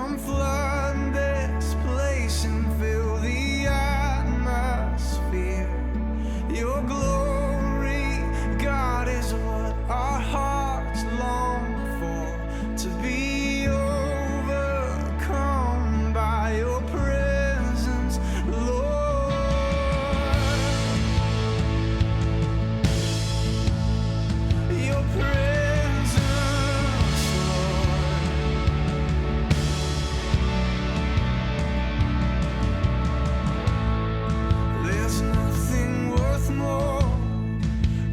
Come flood this place and fill the atmosphere. Your glory, God, is what our hearts long for. To be overcome by your presence, Lord. Your presence, Lord. There's nothing worth more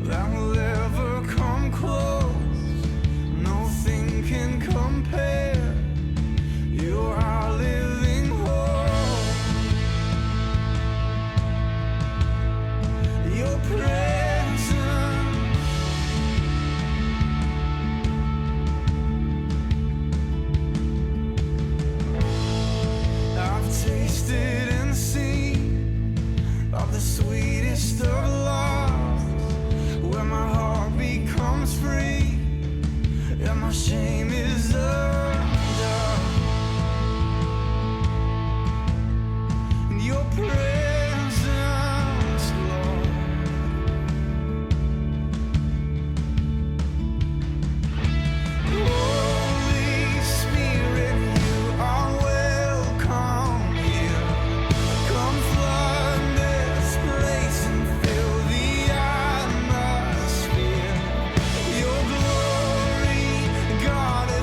that will ever come close. Nothing can compare. You're our living hope. Your presence, I've tasted and seen of the sweetest of loves, where my heart becomes free and my shame is undone. And your presence, Lord. Holy Spirit, you are welcome here. Come flood this place and fill the atmosphere. Your glory, God, is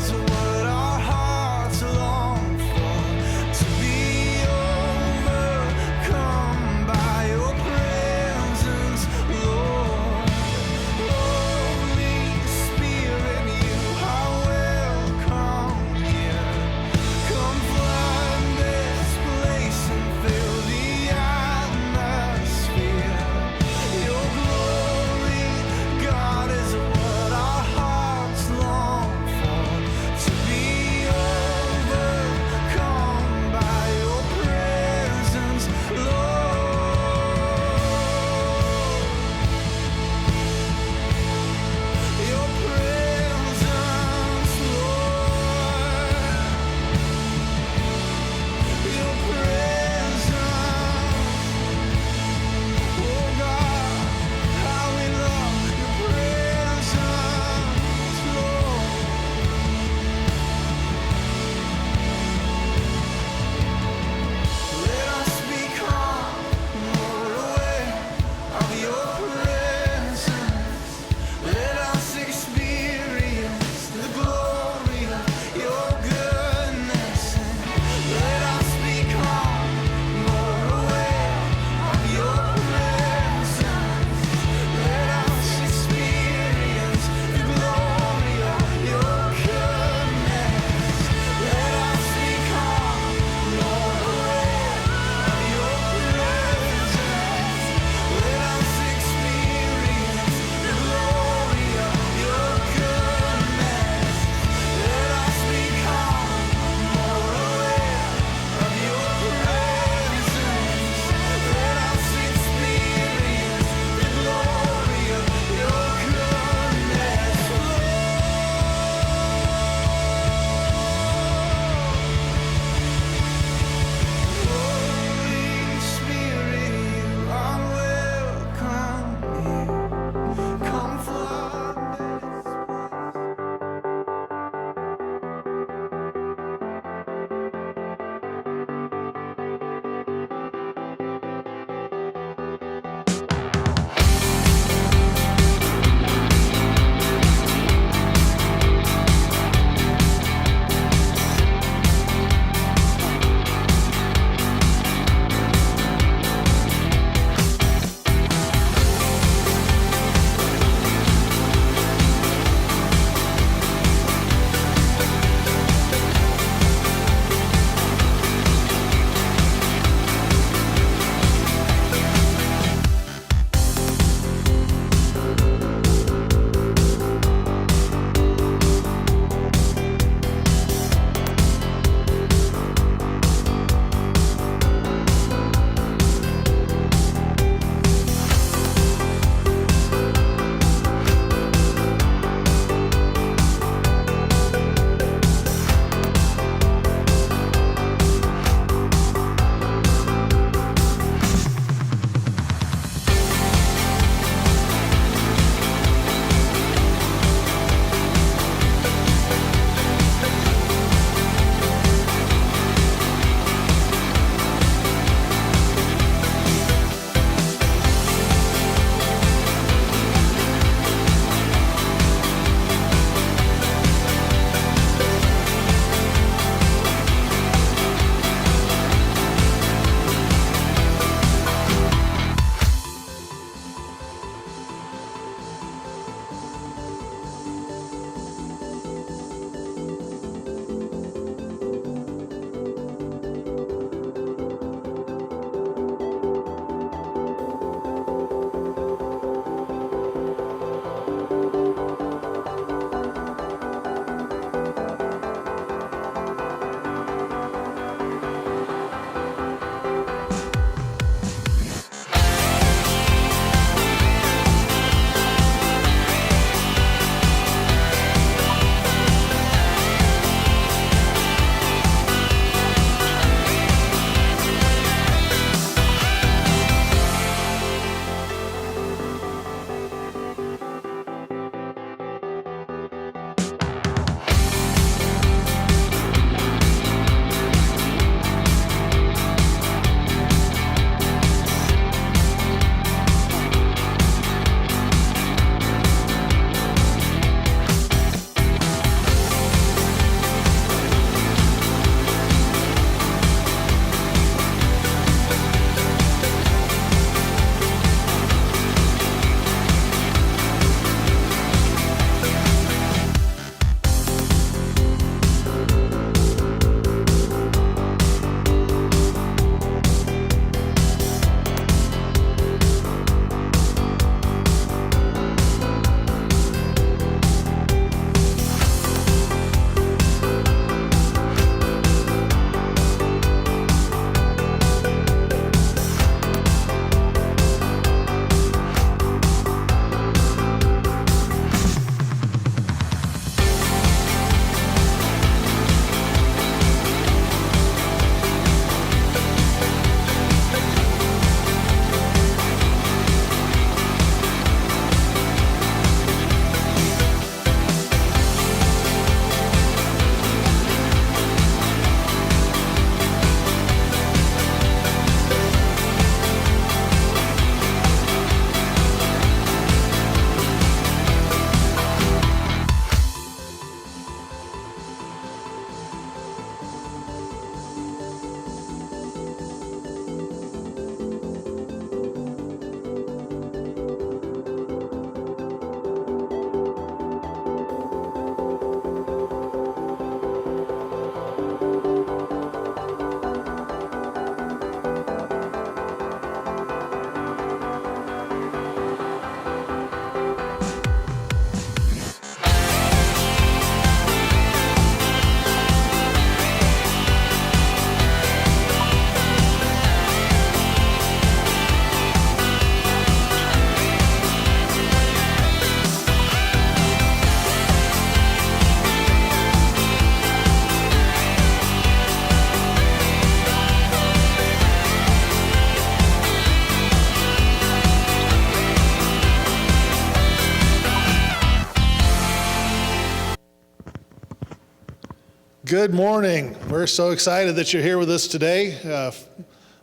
Good morning. We're so excited that you're here with us today.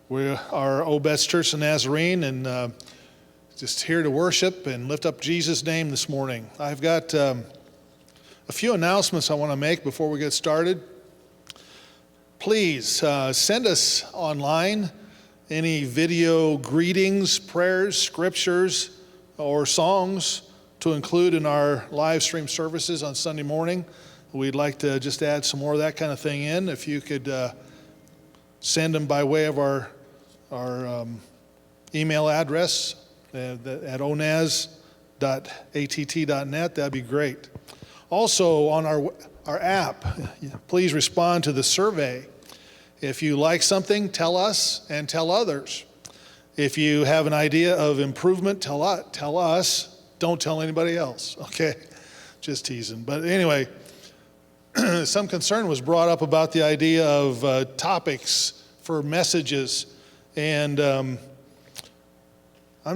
We are Obetz Church of Nazarene, and just here to worship and lift up Jesus' name this morning. I've got a few announcements I want to make before we get started. Please send us online any video greetings, prayers, scriptures, or songs to include in our live stream services on Sunday morning. We'd like to just add some more of that kind of thing in. If you could send them by way of our email address at onaz.att.net, that'd be great. Also on our app, please respond to the survey. If you like something, tell us and tell others. If you have an idea of improvement, tell us. Don't tell anybody else, okay? Just teasing. But anyway, some concern was brought up about the idea of topics for messages. And I'm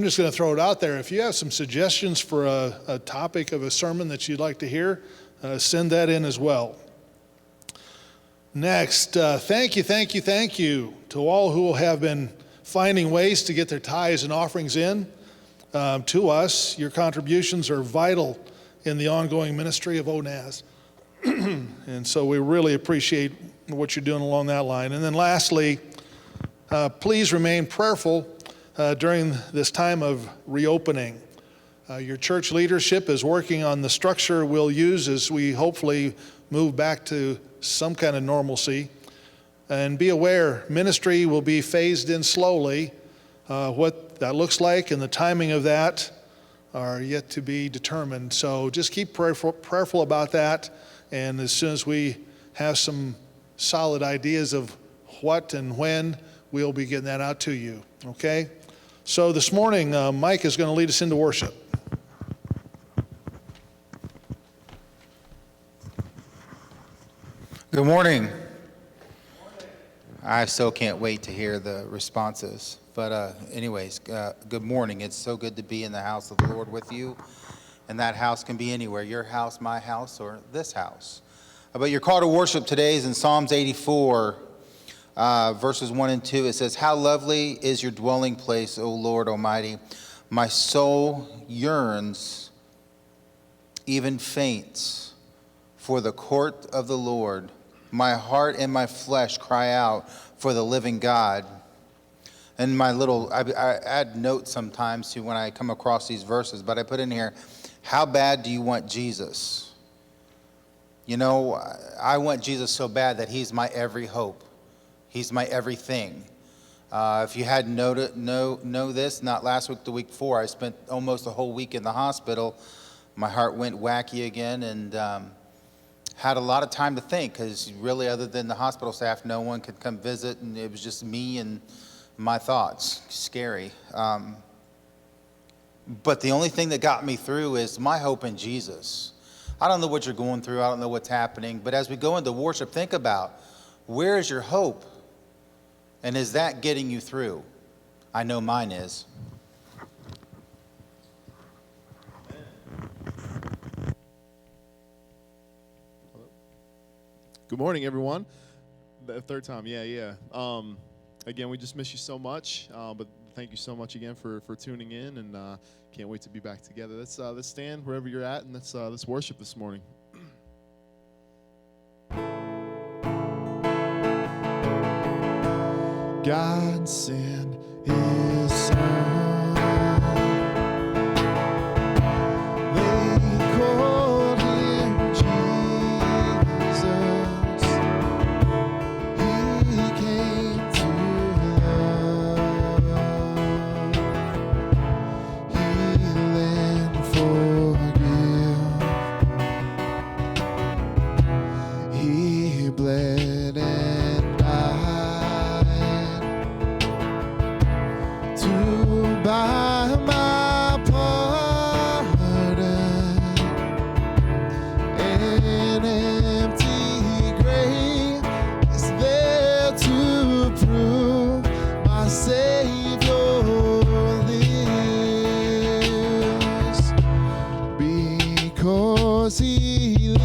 just going to throw it out there. If you have some suggestions for a topic of a sermon that you'd like to hear, send that in as well. Next, thank you to all who have been finding ways to get their tithes and offerings in to us. Your contributions are vital in the ongoing ministry of ONAZ. And so we really appreciate what you're doing along that line. And then lastly, please remain prayerful during this time of reopening. Your church leadership is working on the structure we'll use as we hopefully move back to some kind of normalcy. And be aware, ministry will be phased in slowly. What that looks like and the timing of that are yet to be determined. So just keep prayerful about that. And as soon as we have some solid ideas of what and when, we'll be getting that out to you, okay? So this morning, Mike is going to lead us into worship. Good morning. I still can't wait to hear the responses. But anyways, good morning. It's so good to be in the house of the Lord with you. And that house can be anywhere, your house, my house, or this house. But your call to worship today is in Psalms 84, verses 1 and 2. It says, "How lovely is your dwelling place, O Lord Almighty. My soul yearns, even faints, for the court of the Lord. My heart and my flesh cry out for the living God." And I add notes sometimes to when I come across these verses, but I put in here, how bad do you want Jesus? You know, I want Jesus so bad that he's my every hope. He's my everything. If you hadn't know this, not last week, the week before, I spent almost a whole week in the hospital. My heart went wacky again, and had a lot of time to think, because really other than the hospital staff, no one could come visit, and it was just me and my thoughts. Scary. But the only thing that got me through is my hope in Jesus. I don't know what you're going through. I don't know what's happening. But as we go into worship, think about, where is your hope? And is that getting you through? I know mine is. Good morning, everyone. The third time, yeah. Again, we just miss you so much, but thank you so much again for tuning in, and can't wait to be back together. Let's stand wherever you're at, and let's worship this morning. God sent his son. They called him Jesus. He came to love, heal and forgive. He bled and died to buy my pardon. An empty grave is there to prove my Savior lives. Because he lives,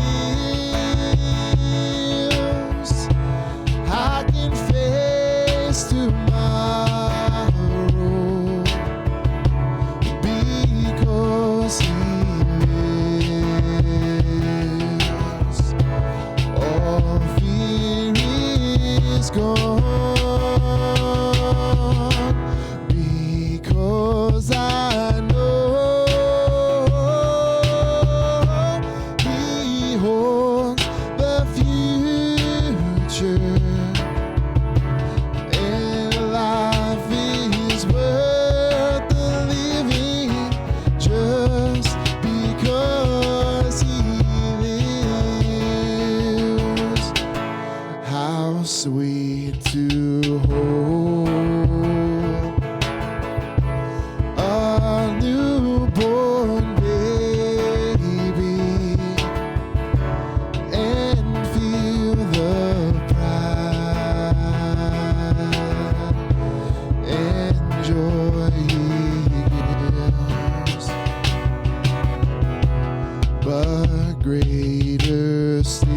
but greater still.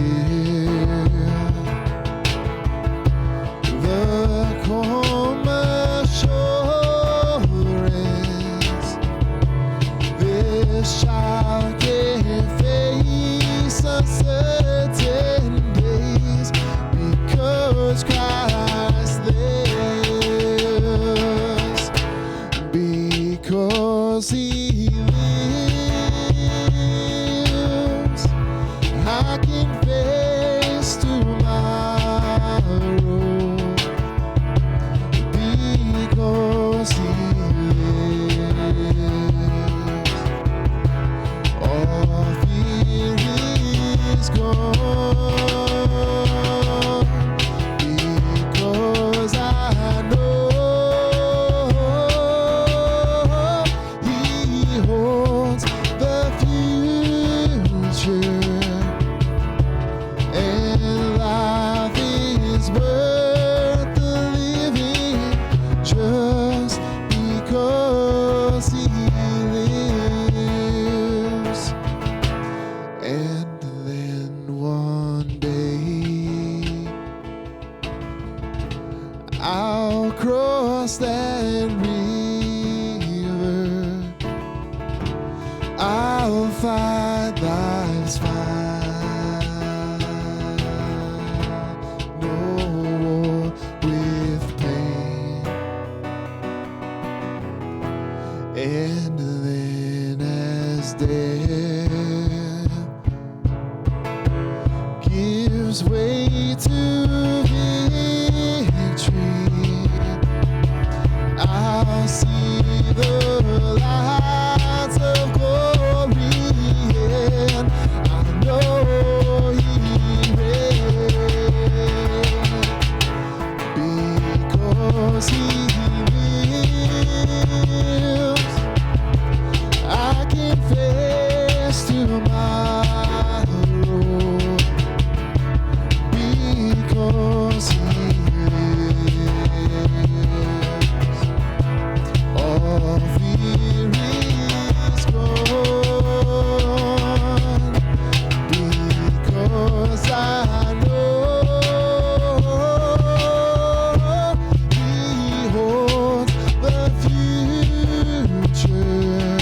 The calm assurance, this child can face uncertain days because Christ lives, because He lives. I can face tomorrow because He lives. All fear is gone because I know He holds the future, and life is worth the living just because He lives. And then one day I'll cross that river, I'll fight life's fight, no war with pain. And then as death gives way to victory, I'll see the lights of glory, and I know He reigns because He lives. I can face tomorrow because He lives. All fear is gone because I know He holds the future,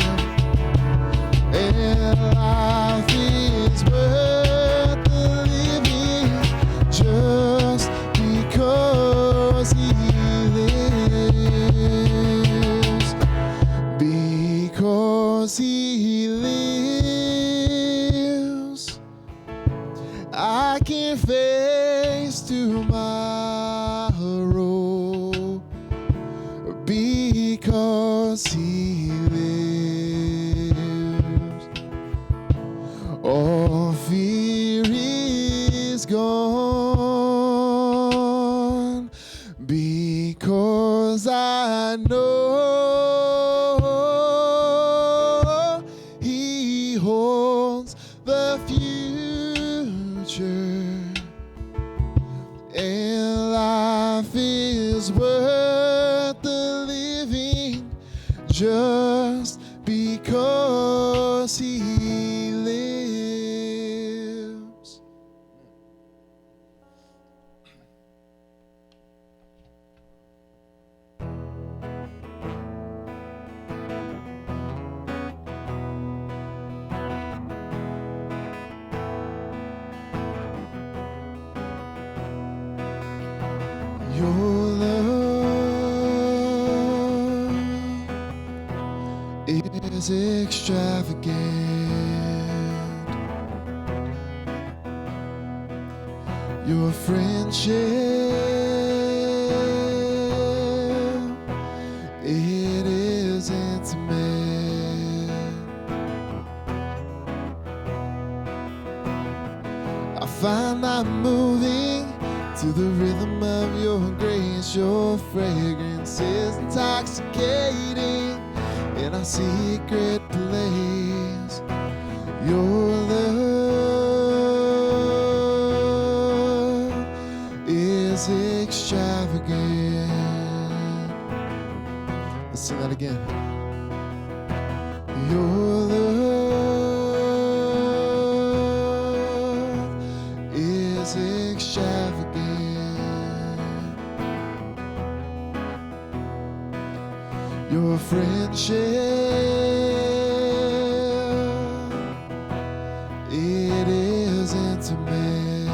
and life is worth the living just because He lives. Because He lives, I can face tomorrow because He lives. All fear is gone because I know He holds the future, and life is worth the living just because He lives. Your love is extravagant. Your friendship, it is intimate. I find I'm moving to the rhythm of Your grace. Your fragrance is intoxicating in our secret place. Your love is extravagant. Let's sing that again. Your love Your friendship, it is intimate.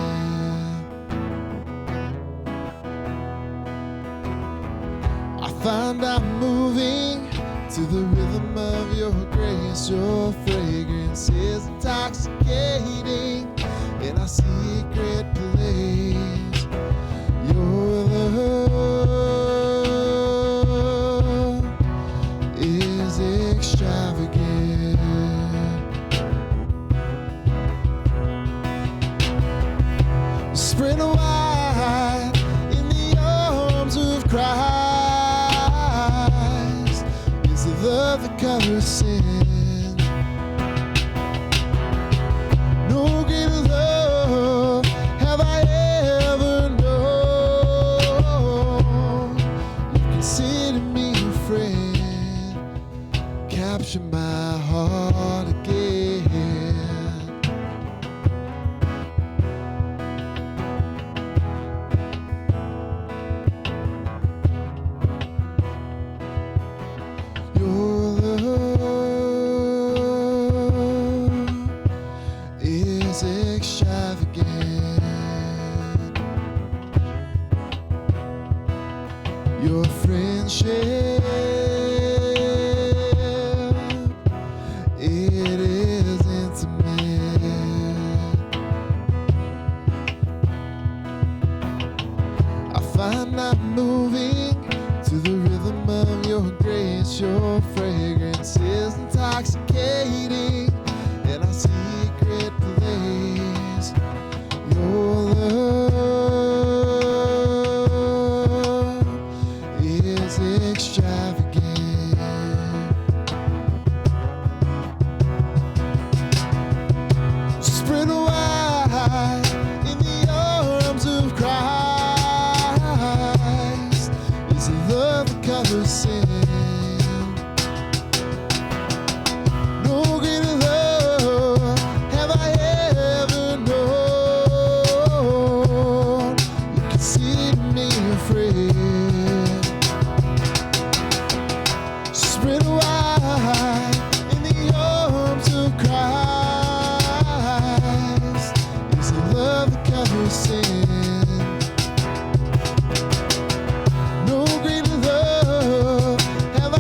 I find I'm moving to the rhythm of your grace. Your fragrance is intoxicating in our secret place. Your love is extravagant. Spread wide in the arms of Christ is the love that covers sin. No greater love have I ever known. You consider me a friend, capture my heart again. Your love is extravagant. Your friendship, it is intimate. I find I'm moving to the rhythm of your grace. Your fragrance is intoxicating in our secret place. Your love is extravagant. Spread wide in the arms of Christ is the love that covers sin. No greater love have I ever known. You consider me a friend. Spread wide in the arms of Christ is the love that covers sin. No greater love have I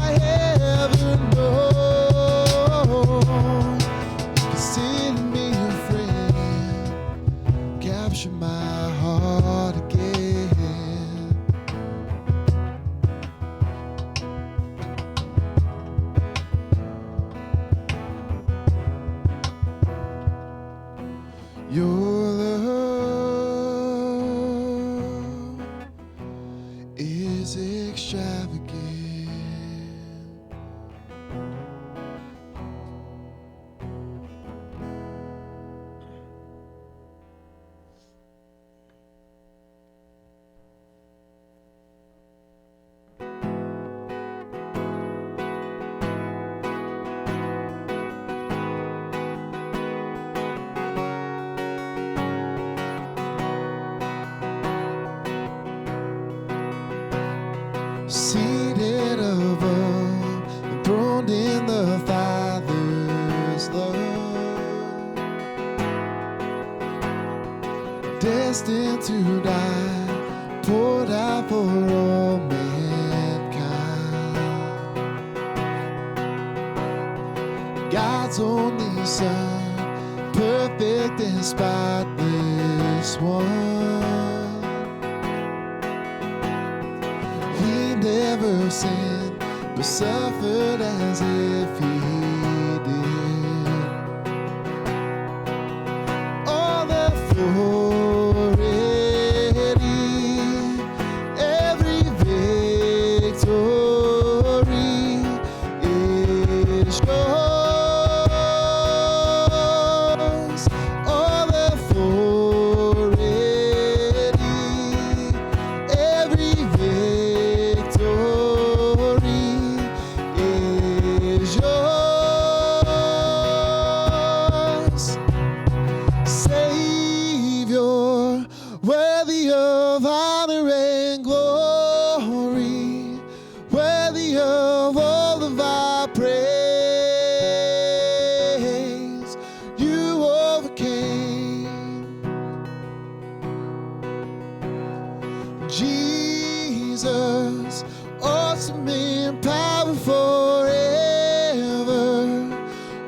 ever known. Consider me your friend, capture my heart again. Your love is extravagant. Seated above, enthroned in the Father's love, destined to die, poured out for all mankind. God's only Son, perfect and spotless one. He never sinned, but suffered as if he did. All authority, every victory is yours. All authority, every victory is yours. Savior, worthy of honor and glory, worthy of all Jesus, awesome in power forever.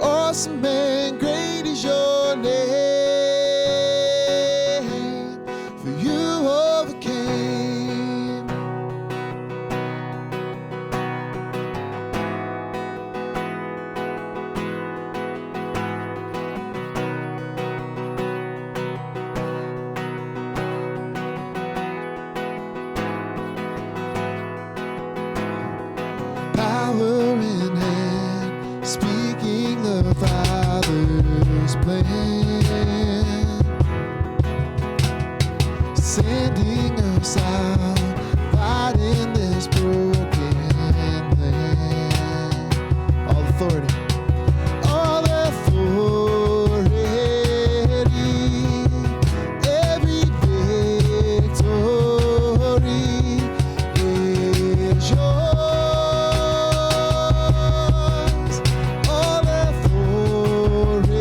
Awesome and great is your name, for you overcame. Power in hand, speaking the Father's plan, sending us out, fighting this broken land. All authority. All authority, every victory is yours. All authority,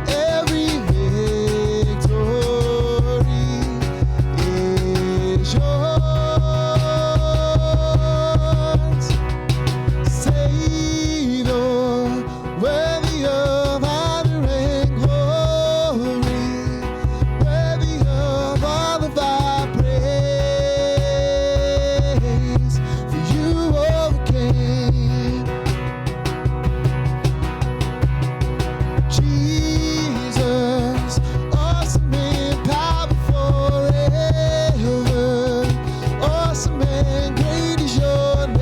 every victory is yours. Savior, worthy of honor and glory, worthy of all of our praise, for you overcame. Jesus, awesome in power forever, awesome and great is your name,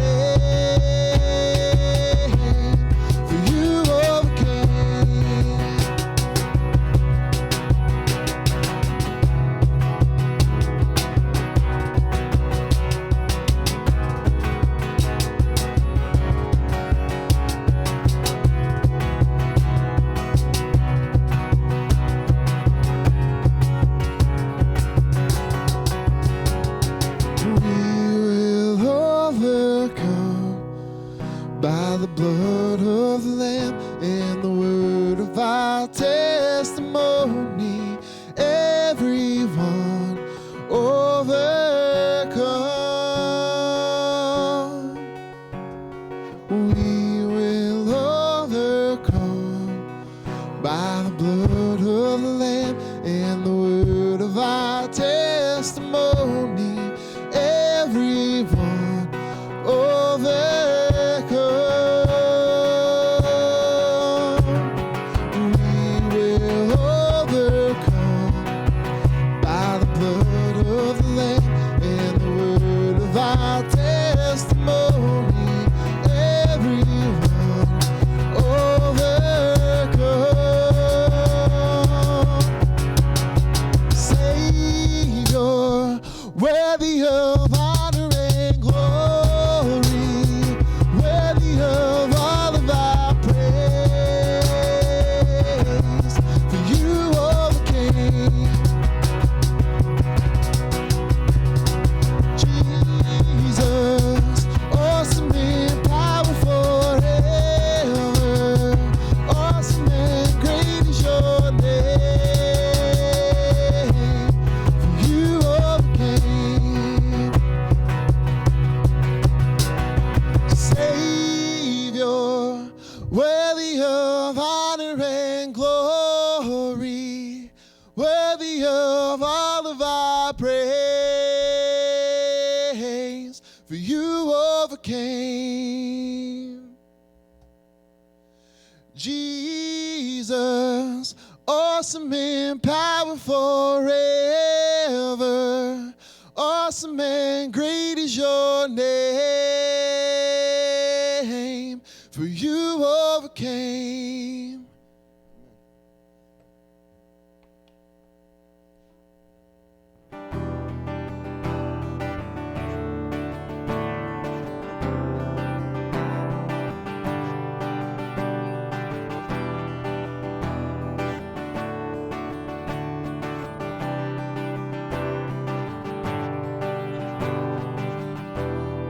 for you overcame. We will overcome by the blood of the Lamb and the word of our testimony. Everyone overcome. We will overcome by the blood of the Lamb and the word of our testimony. Everyone overcome. We will overcome by the blood of the Lamb and the word of our testimony. Everyone overcome. Savior, worthy of honor and glory, worthy of all of our praise, for you overcame. Jesus, awesome in power forever, awesome and great is your name, for you overcame. Savior, worthy of honor and glory, worthy of all of our praise, for you overcame. Jesus, awesome in power forever, awesome and great is your name, for you overcame.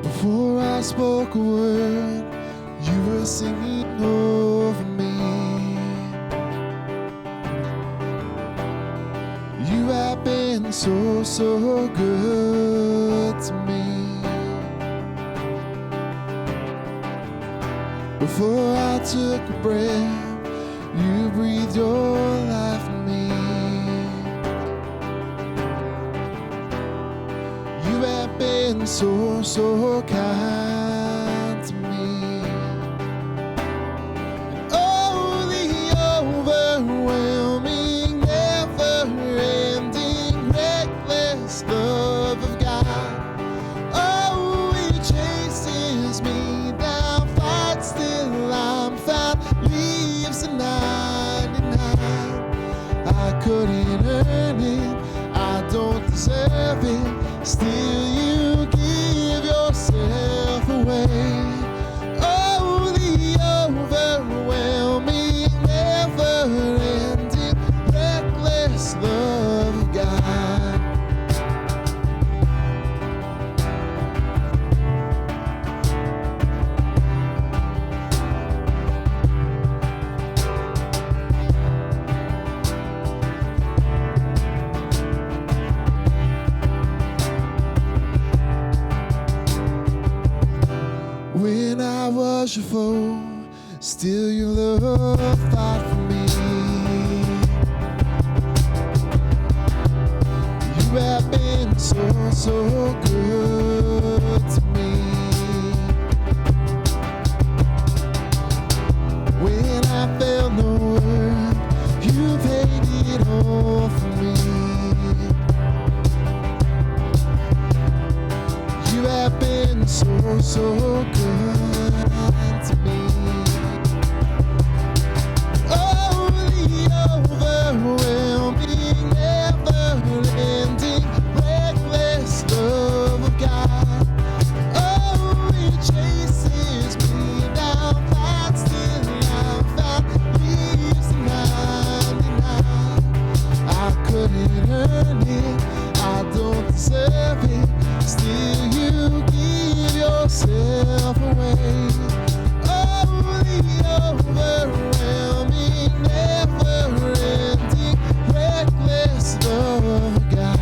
Before I spoke a word, you were singing over me. You have been been so, so good to me. Before I took a breath, you breathed your life in me. You have been so, so kind to me. And oh, the overwhelming, never-ending, reckless love of God. Oh, it chases me down, fights till I'm found, leaves the 99. I couldn't earn it, I don't deserve it, still you give yourself away. Oh, the overwhelming, never-ending, reckless love of God. When I was your foe, still your love fought for me. You have been so, so good to me. When I felt no worth, you paid it all for me. You have been so, so good to me. Oh, the overwhelming, never-ending, reckless love of God. Oh, it chases me down, fights till I'm found, leaves the 99. I couldn't earn it, I don't deserve it, still you give yourself away. Oh, the overwhelming, never-ending, reckless love of God.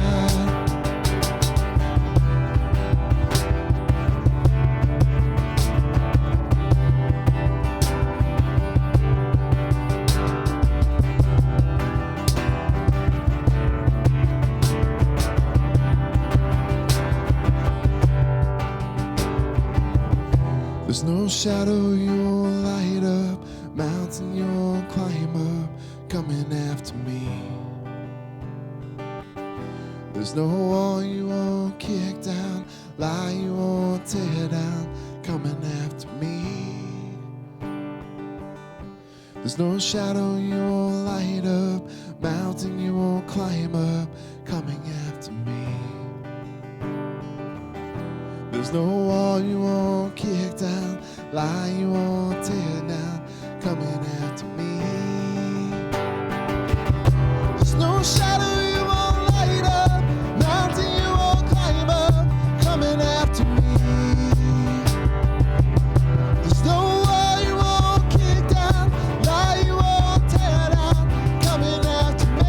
There's no shadow you won't light up, mountain you won't climb up, coming after me. There's no wall you won't kick down, lie you won't tear down, coming after me. There's no shadow you won't light up, mountain you won't climb up, coming after me. There's no wall you won't kick down, lie you won't tear down, coming after me. There's no shadow you won't light up, mountain you won't climb up, coming after me. There's no wall you won't kick down, lie you won't tear down, coming after me.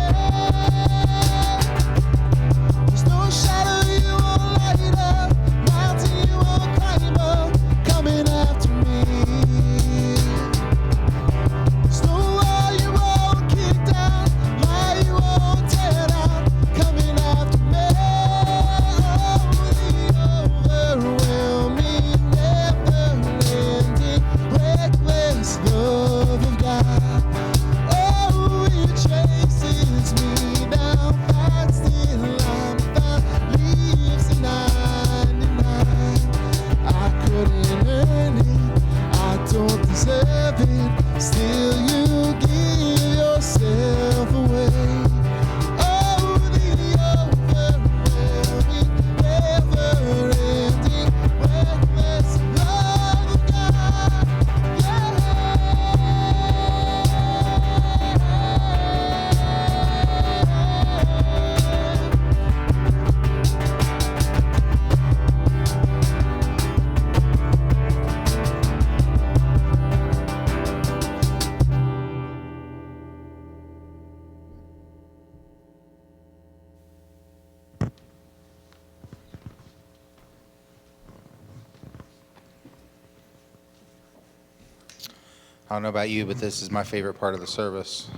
I don't know about you, but this is my favorite part of the service.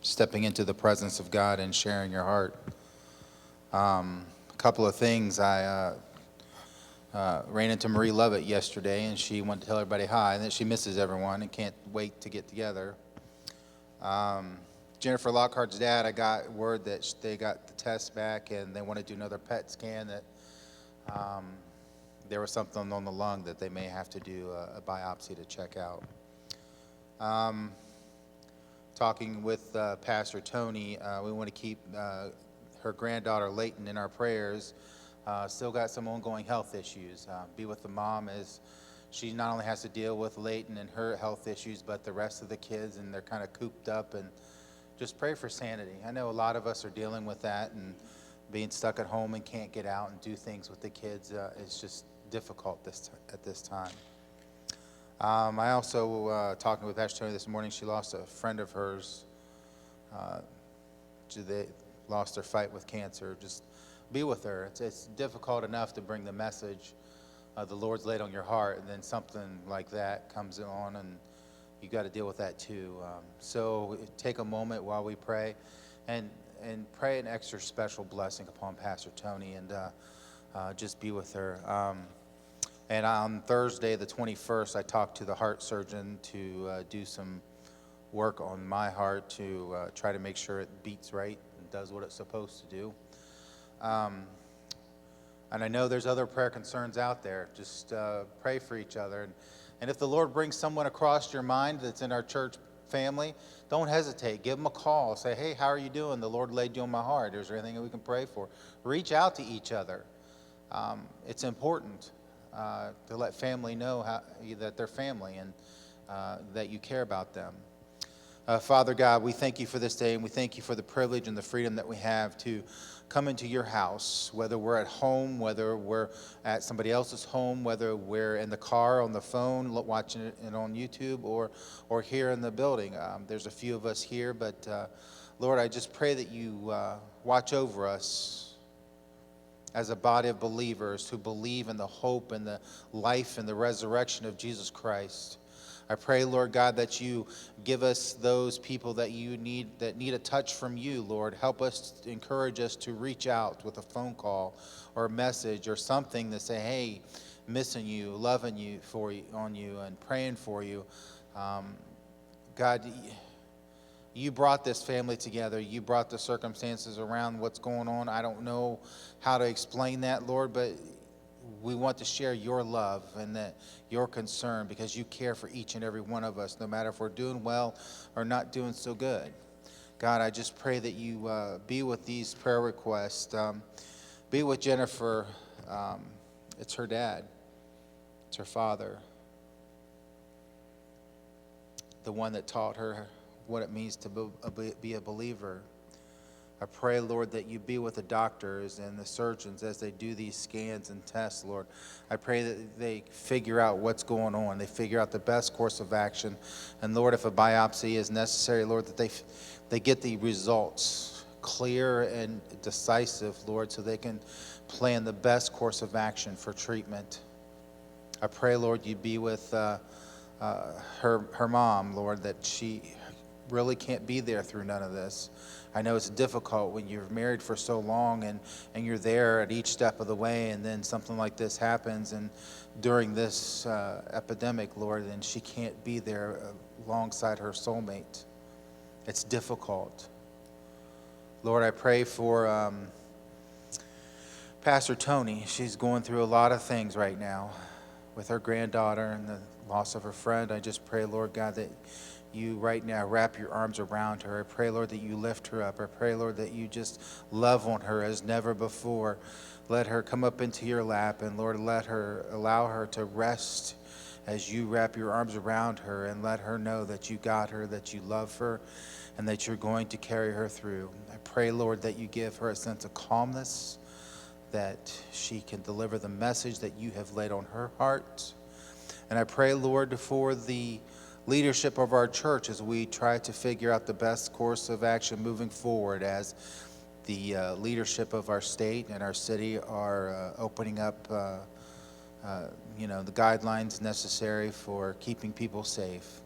Stepping into the presence of God and sharing your heart. A couple of things. I ran into Marie Lovett yesterday, and she wanted to tell everybody hi, and that she misses everyone and can't wait to get together. Jennifer Lockhart's dad, I got word that they got the test back, and they want to do another PET scan, that there was something on the lung that they may have to do a biopsy to check out. Talking with Pastor Tony, we want to keep her granddaughter Layton in our prayers. Still got some ongoing health issues. Be with the mom as she not only has to deal with Layton and her health issues, but the rest of the kids, and they're kind of cooped up, and just pray for sanity. I know a lot of us are dealing with that, and being stuck at home and can't get out and do things with the kids is just difficult at this time. I also, talking with Pastor Tony this morning, she lost a friend of hers. They lost their fight with cancer. Just be with her. It's difficult enough to bring the message the Lord's laid on your heart, and then something like that comes on, and you got to deal with that too. So take a moment while we pray, and pray an extra special blessing upon Pastor Tony, and just be with her. And on Thursday, the 21st, I talked to the heart surgeon to do some work on my heart to try to make sure it beats right and does what it's supposed to do. And I know there's other prayer concerns out there. Just pray for each other. And if the Lord brings someone across your mind that's in our church family, don't hesitate. Give them a call. Say, hey, how are you doing? The Lord laid you on my heart. Is there anything that we can pray for? Reach out to each other. It's important to let family know that they're family, and that you care about them. Father God, we thank you for this day, and we thank you for the privilege and the freedom that we have to come into your house, whether we're at home, whether we're at somebody else's home, whether we're in the car, on the phone, watching it on YouTube, or here in the building. There's a few of us here, but Lord, I just pray that you watch over us as a body of believers who believe in the hope and the life and the resurrection of Jesus Christ. I pray, Lord God, that you give us those people that need a touch from you, Lord. Help us, encourage us to reach out with a phone call or a message or something to say, hey, missing you, loving you, on you, and praying for you. God, you brought this family together. You brought the circumstances around what's going on. I don't know how to explain that, Lord, but we want to share your love and your concern, because you care for each and every one of us, no matter if we're doing well or not doing so good. God, I just pray that you be with these prayer requests. Be with Jennifer. It's her dad. It's her father. The one that taught her what it means to be a believer. I pray, Lord, that you be with the doctors and the surgeons as they do these scans and tests, Lord. I pray that they figure out what's going on. They figure out the best course of action. And, Lord, if a biopsy is necessary, Lord, that they get the results clear and decisive, Lord, so they can plan the best course of action for treatment. I pray, Lord, you be with her mom, Lord, that she really can't be there through none of this. I know it's difficult when you're married for so long and you're there at each step of the way, and then something like this happens, and during this epidemic, Lord, and she can't be there alongside her soulmate. It's difficult. Lord, I pray for Pastor Tony. She's going through a lot of things right now with her granddaughter and the loss of her friend. I just pray, Lord God, that you right now wrap your arms around her. I pray, Lord, that you lift her up. I pray, Lord, that you just love on her as never before. Let her come up into your lap, and Lord, allow her to rest as you wrap your arms around her, and let her know that you got her, that you love her, and that you're going to carry her through. I pray, Lord, that you give her a sense of calmness, that she can deliver the message that you have laid on her heart. And I pray, Lord, for the leadership of our church as we try to figure out the best course of action moving forward, as the leadership of our state and our city are opening up the guidelines necessary for keeping people safe.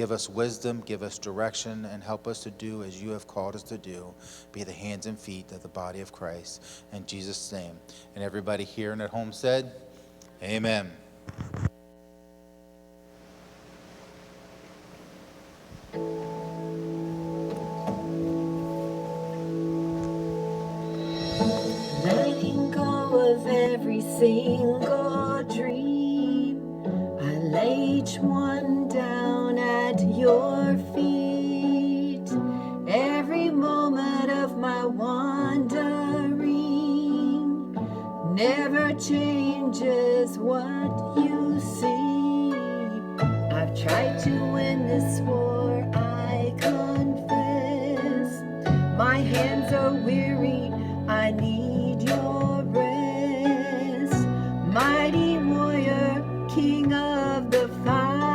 Give us wisdom, give us direction, and help us to do as you have called us to do. Be the hands and feet of the body of Christ. In Jesus' name. And everybody here and at home said, amen. Letting go of every single dream, I lay each one down at your feet. Every moment of my wandering never changes what you see. I've tried to win this war, I confess. My hands are weary, I need your rest. Mighty warrior, king of the fight.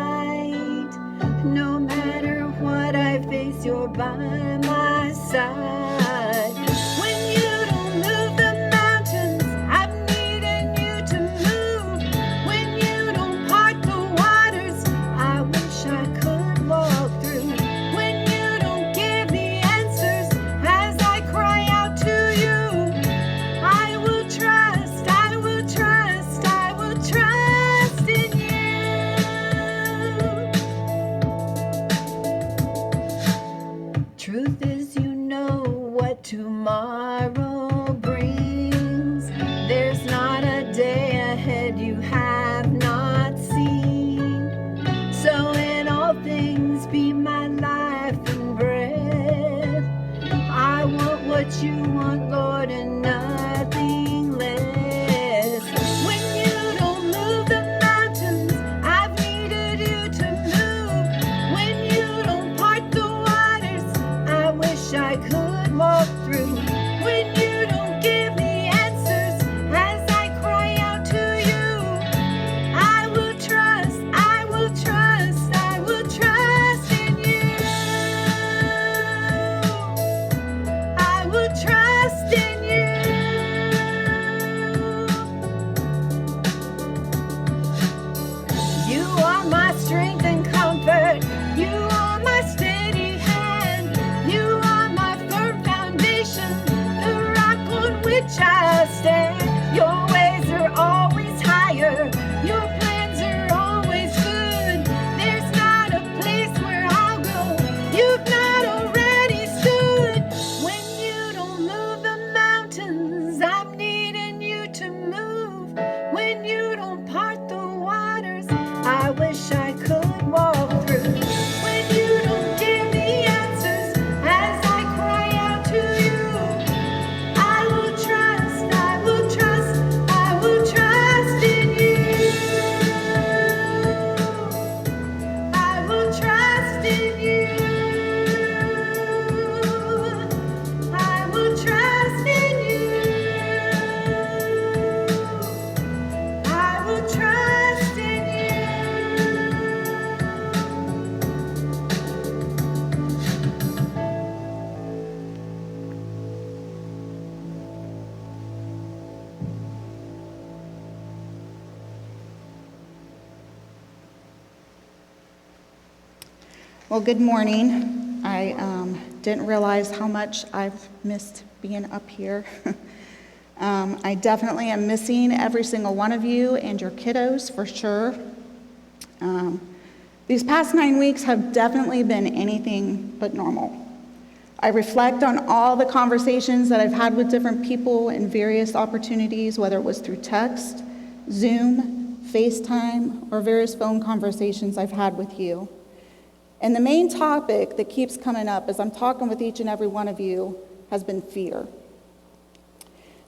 No matter what I face, you're by my side. When you don't move the mountains, I'm needing you to move. When you don't part the waters, I wish I could walk through. When you don't give the answers as I cry out to you, I will trust, I will trust, I will trust in you. Truth is, you know what tomorrow brings. There's not a day ahead you have not seen. So in all things, be my life and breath. I want what you want, Lord, and nothing less. When you don't move the mountains, I've needed you to move. When you don't part the waters, I wish I could walk through. When you don't give me answers as I cry out to you, I will trust, I will trust, I will trust in you. I will trust in you. You are my strength and comfort. You are my steady hand. You are my firm foundation, the rock on which I stand. Your ways are always higher. Your plans are always good. There's not a place where I'll go you've not already stood. When you don't move the mountains, I'm needing you to move. When you don't part the waters, I wish I could walk through. When you don't give me answers as I cry out to you, I will trust, I will trust, I will trust in you. I will trust in you. I will trust in you. I will trust in you. Well, good morning. I didn't realize how much I've missed being up here. I definitely am missing every single one of you and your kiddos for sure. These past 9 weeks have definitely been anything but normal. I reflect on all the conversations that I've had with different people in various opportunities, whether it was through text, Zoom, FaceTime, or various phone conversations I've had with you. And the main topic that keeps coming up as I'm talking with each and every one of you has been fear.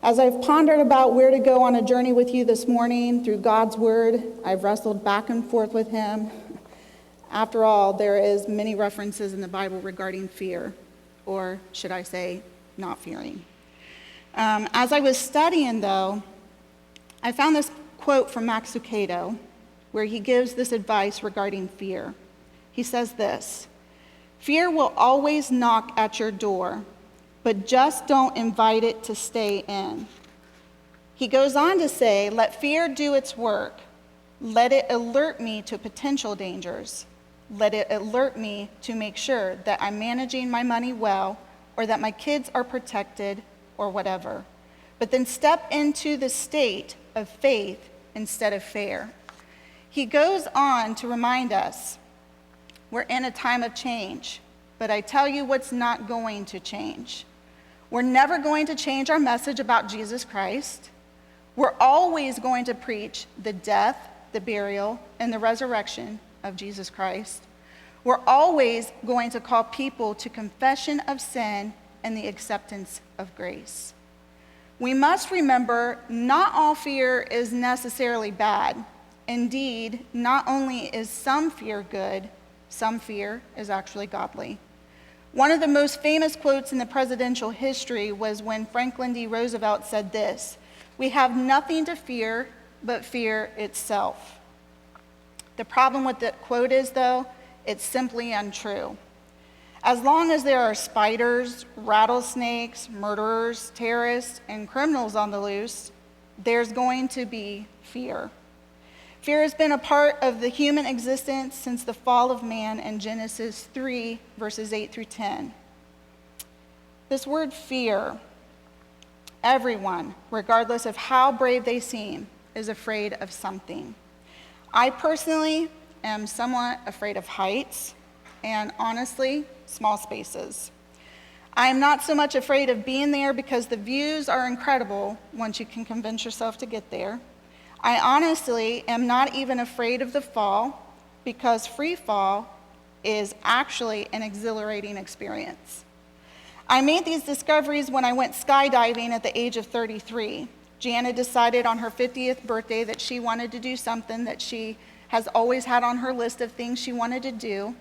As I've pondered about where to go on a journey with you this morning through God's Word, I've wrestled back and forth with Him. After all, there is many references in the Bible regarding fear, or should I say, not fearing. As I was studying, though, I found this quote from Max Lucado, where he gives this advice regarding fear. He says this: "Fear will always knock at your door, but just don't invite it to stay in." He goes on to say, "Let fear do its work. Let it alert me to potential dangers. Let it alert me to make sure that I'm managing my money well or that my kids are protected or whatever. But then step into the state of faith instead of fear. He goes on to remind us we're in a time of change, but I tell you what's not going to change. We're never going to change our message about Jesus Christ. We're always going to preach the death, the burial, and the resurrection of Jesus Christ. We're always going to call people to confession of sin and the acceptance of grace. We must remember not all fear is necessarily bad. Indeed, not only is some fear good, some fear is actually godly. One of the most famous quotes in the presidential history was when Franklin D. Roosevelt said this: "We have nothing to fear but fear itself." The problem with that quote is, though, it's simply untrue. As long as there are spiders, rattlesnakes, murderers, terrorists, and criminals on the loose, there's going to be fear. Fear has been a part of the human existence since the fall of man in Genesis 3, verses 8 through 10. This word fear, everyone, regardless of how brave they seem, is afraid of something. I personally am somewhat afraid of heights and, honestly, small spaces. I am not so much afraid of being there because the views are incredible once you can convince yourself to get there. I honestly am not even afraid of the fall because free fall is actually an exhilarating experience. I made these discoveries when I went skydiving at the age of 33. Jana decided on her 50th birthday that she wanted to do something that she has always had on her list of things she wanted to do.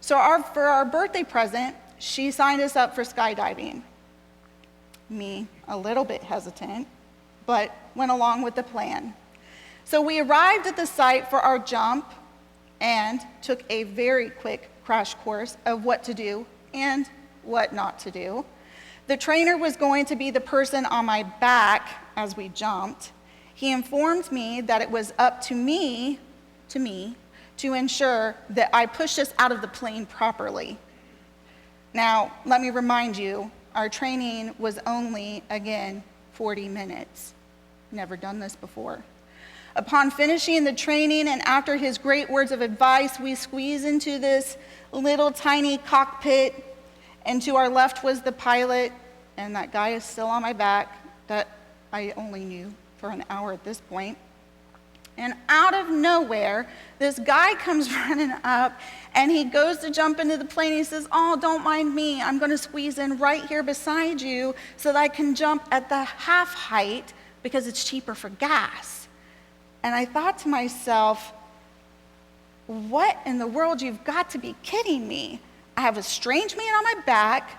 So for our birthday present, she signed us up for skydiving. Me, a little bit hesitant, but went along with the plan. So we arrived at the site for our jump and took a very quick crash course of what to do and what not to do. The trainer was going to be the person on my back as we jumped. He informed me that it was up to me to ensure that I pushed us out of the plane properly. Now, let me remind you, our training was only, again, 40 minutes. Never done this before. Upon finishing the training and after his great words of advice, we squeezed into this little tiny cockpit, and to our left was the pilot, and that guy is still on my back that I only knew for an hour at this point. And out of nowhere, this guy comes running up, and he goes to jump into the plane. He says, "Oh, don't mind me. I'm going to squeeze in right here beside you so that I can jump at the half height because it's cheaper for gas." And I thought to myself, what in the world? You've got to be kidding me. I have a strange man on my back.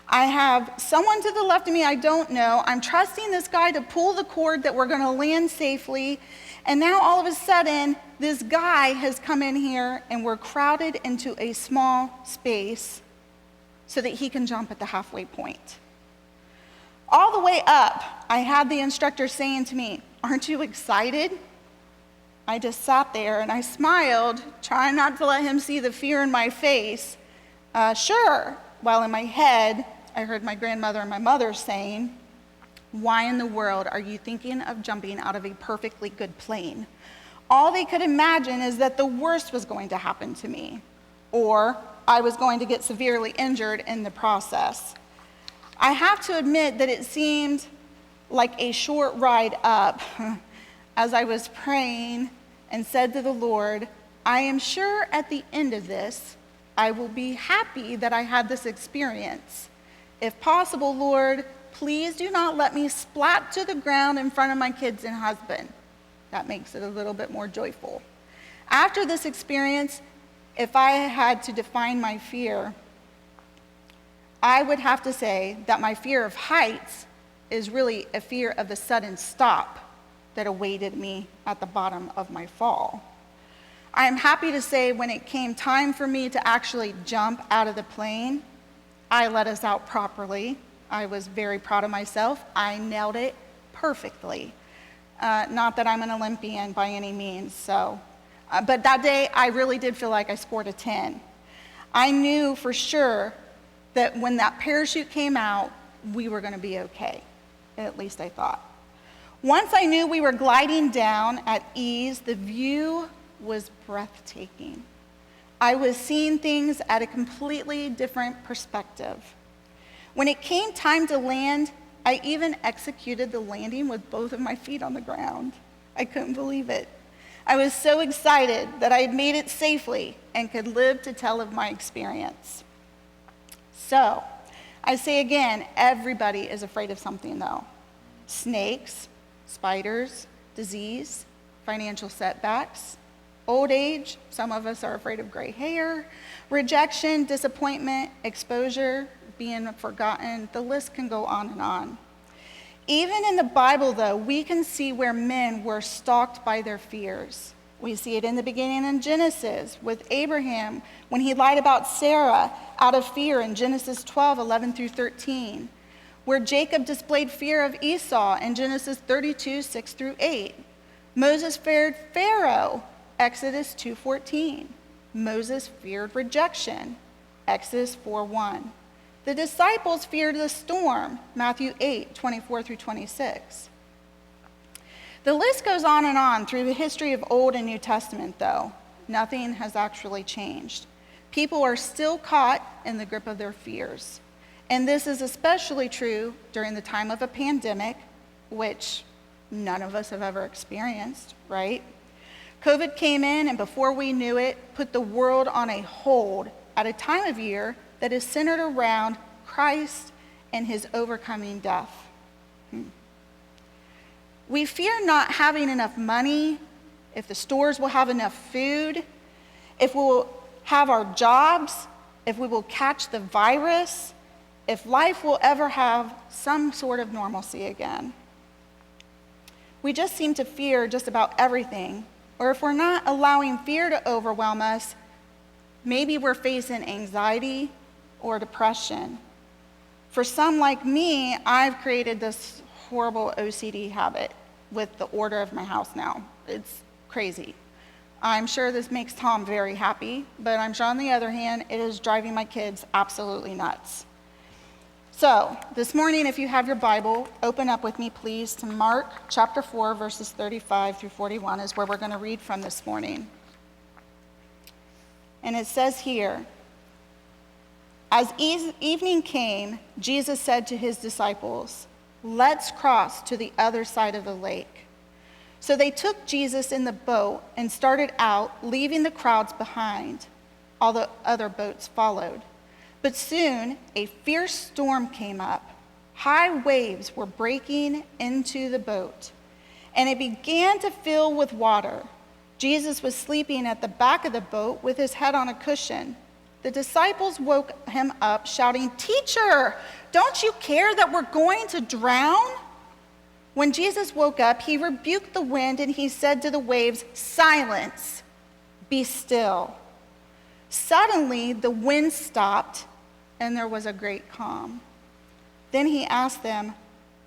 I have someone to the left of me I don't know. I'm trusting this guy to pull the cord that we're going to land safely. And now all of a sudden, this guy has come in here and we're crowded into a small space so that he can jump at the halfway point. All the way up, I had the instructor saying to me, "Aren't you excited?" I just sat there and I smiled, trying not to let him see the fear in my face. Sure, while in my head, I heard my grandmother and my mother saying, "Why in the world are you thinking of jumping out of a perfectly good plane?" All they could imagine is that the worst was going to happen to me, or I was going to get severely injured in the process. I have to admit that it seemed like a short ride up as I was praying and said to the Lord, "I am sure at the end of this, I will be happy that I had this experience. If possible, Lord, please do not let me splat to the ground in front of my kids and husband." That makes it a little bit more joyful. After this experience, if I had to define my fear, I would have to say that my fear of heights is really a fear of the sudden stop that awaited me at the bottom of my fall. I am happy to say when it came time for me to actually jump out of the plane, I let us out properly. I was very proud of myself. I nailed it perfectly. Not that I'm an Olympian by any means, so But that day, I really did feel like I scored a 10. I knew for sure that when that parachute came out, we were going to be okay. At least I thought. Once I knew we were gliding down at ease, the view was breathtaking. I was seeing things at a completely different perspective. When it came time to land, I even executed the landing with both of my feet on the ground. I couldn't believe it. I was so excited that I had made it safely and could live to tell of my experience. So, I say again, everybody is afraid of something though. Snakes, spiders, disease, financial setbacks, old age, some of us are afraid of gray hair, rejection, disappointment, exposure, being forgotten, the list can go on and on. Even in the Bible, though, we can see where men were stalked by their fears. We see it in the beginning in Genesis with Abraham when he lied about Sarah out of fear in Genesis 12:11 through 13, where Jacob displayed fear of Esau in Genesis 32:6 through 8. Moses feared Pharaoh, Exodus 2:14. Moses feared rejection, Exodus 4:1. The disciples feared the storm, Matthew 8:24 through 26. The list goes on and on through the history of Old and New Testament, though. Nothing has actually changed. People are still caught in the grip of their fears. And this is especially true during the time of a pandemic, which none of us have ever experienced, right? COVID came in, and before we knew it, put the world on a hold at a time of year that is centered around Christ and his overcoming death. We fear not having enough money, if the stores will have enough food, if we will have our jobs, if we will catch the virus, if life will ever have some sort of normalcy again. We just seem to fear just about everything, or if we're not allowing fear to overwhelm us, maybe we're facing anxiety or depression. For some like me, I've created this horrible OCD habit with the order of my house now. It's crazy. I'm sure this makes Tom very happy, but I'm sure on the other hand, it is driving my kids absolutely nuts. So, this morning, if you have your Bible, open up with me, please, to Mark chapter 4, verses 35 through 41 is where we're going to read from this morning. And it says here, as evening came, Jesus said to his disciples, "Let's cross to the other side of the lake." So they took Jesus in the boat and started out, leaving the crowds behind. All the other boats followed. But soon a fierce storm came up. High waves were breaking into the boat, and it began to fill with water. Jesus was sleeping at the back of the boat with his head on a cushion. The disciples woke him up, shouting, "Teacher, don't you care that we're going to drown?" When Jesus woke up, he rebuked the wind and he said to the waves, "Silence, be still." Suddenly, the wind stopped and there was a great calm. Then he asked them,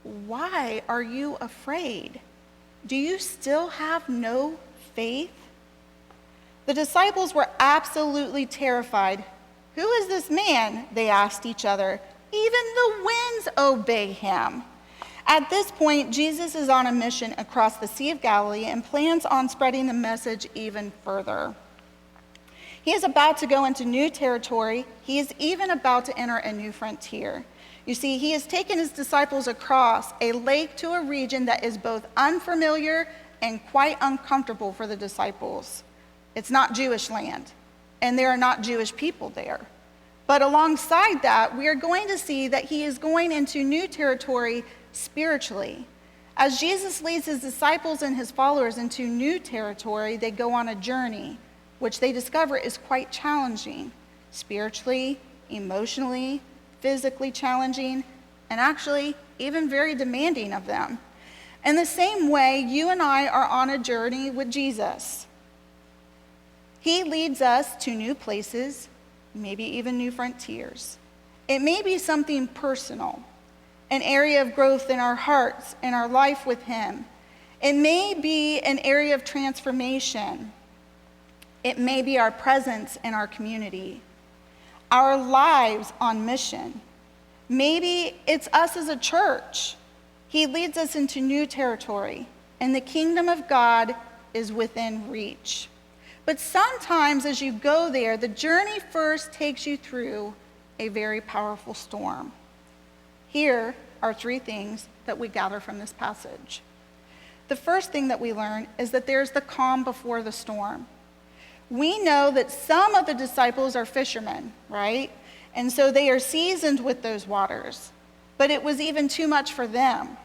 "Why are you afraid? Do you still have no faith?" The disciples were absolutely terrified. "Who is this man?" they asked each other. "Even the winds obey him." At this point, Jesus is on a mission across the Sea of Galilee and plans on spreading the message even further. He is about to go into new territory. He is even about to enter a new frontier. You see, he has taken his disciples across a lake to a region that is both unfamiliar and quite uncomfortable for the disciples. It's not Jewish land, and there are not Jewish people there. But alongside that, we are going to see that he is going into new territory spiritually. As Jesus leads his disciples and his followers into new territory, they go on a journey, which they discover is quite challenging, spiritually, emotionally, physically challenging, and actually even very demanding of them. In the same way, you and I are on a journey with Jesus. He leads us to new places, maybe even new frontiers. It may be something personal, an area of growth in our hearts and our life with him. It may be an area of transformation. It may be our presence in our community, our lives on mission. Maybe it's us as a church. He leads us into new territory, and the kingdom of God is within reach. But sometimes as you go there, the journey first takes you through a very powerful storm. Here are 3 things that we gather from this passage. The first thing that we learn is that there's the calm before the storm. We know that some of the disciples are fishermen, right? And so they are seasoned with those waters. But it was even too much for them.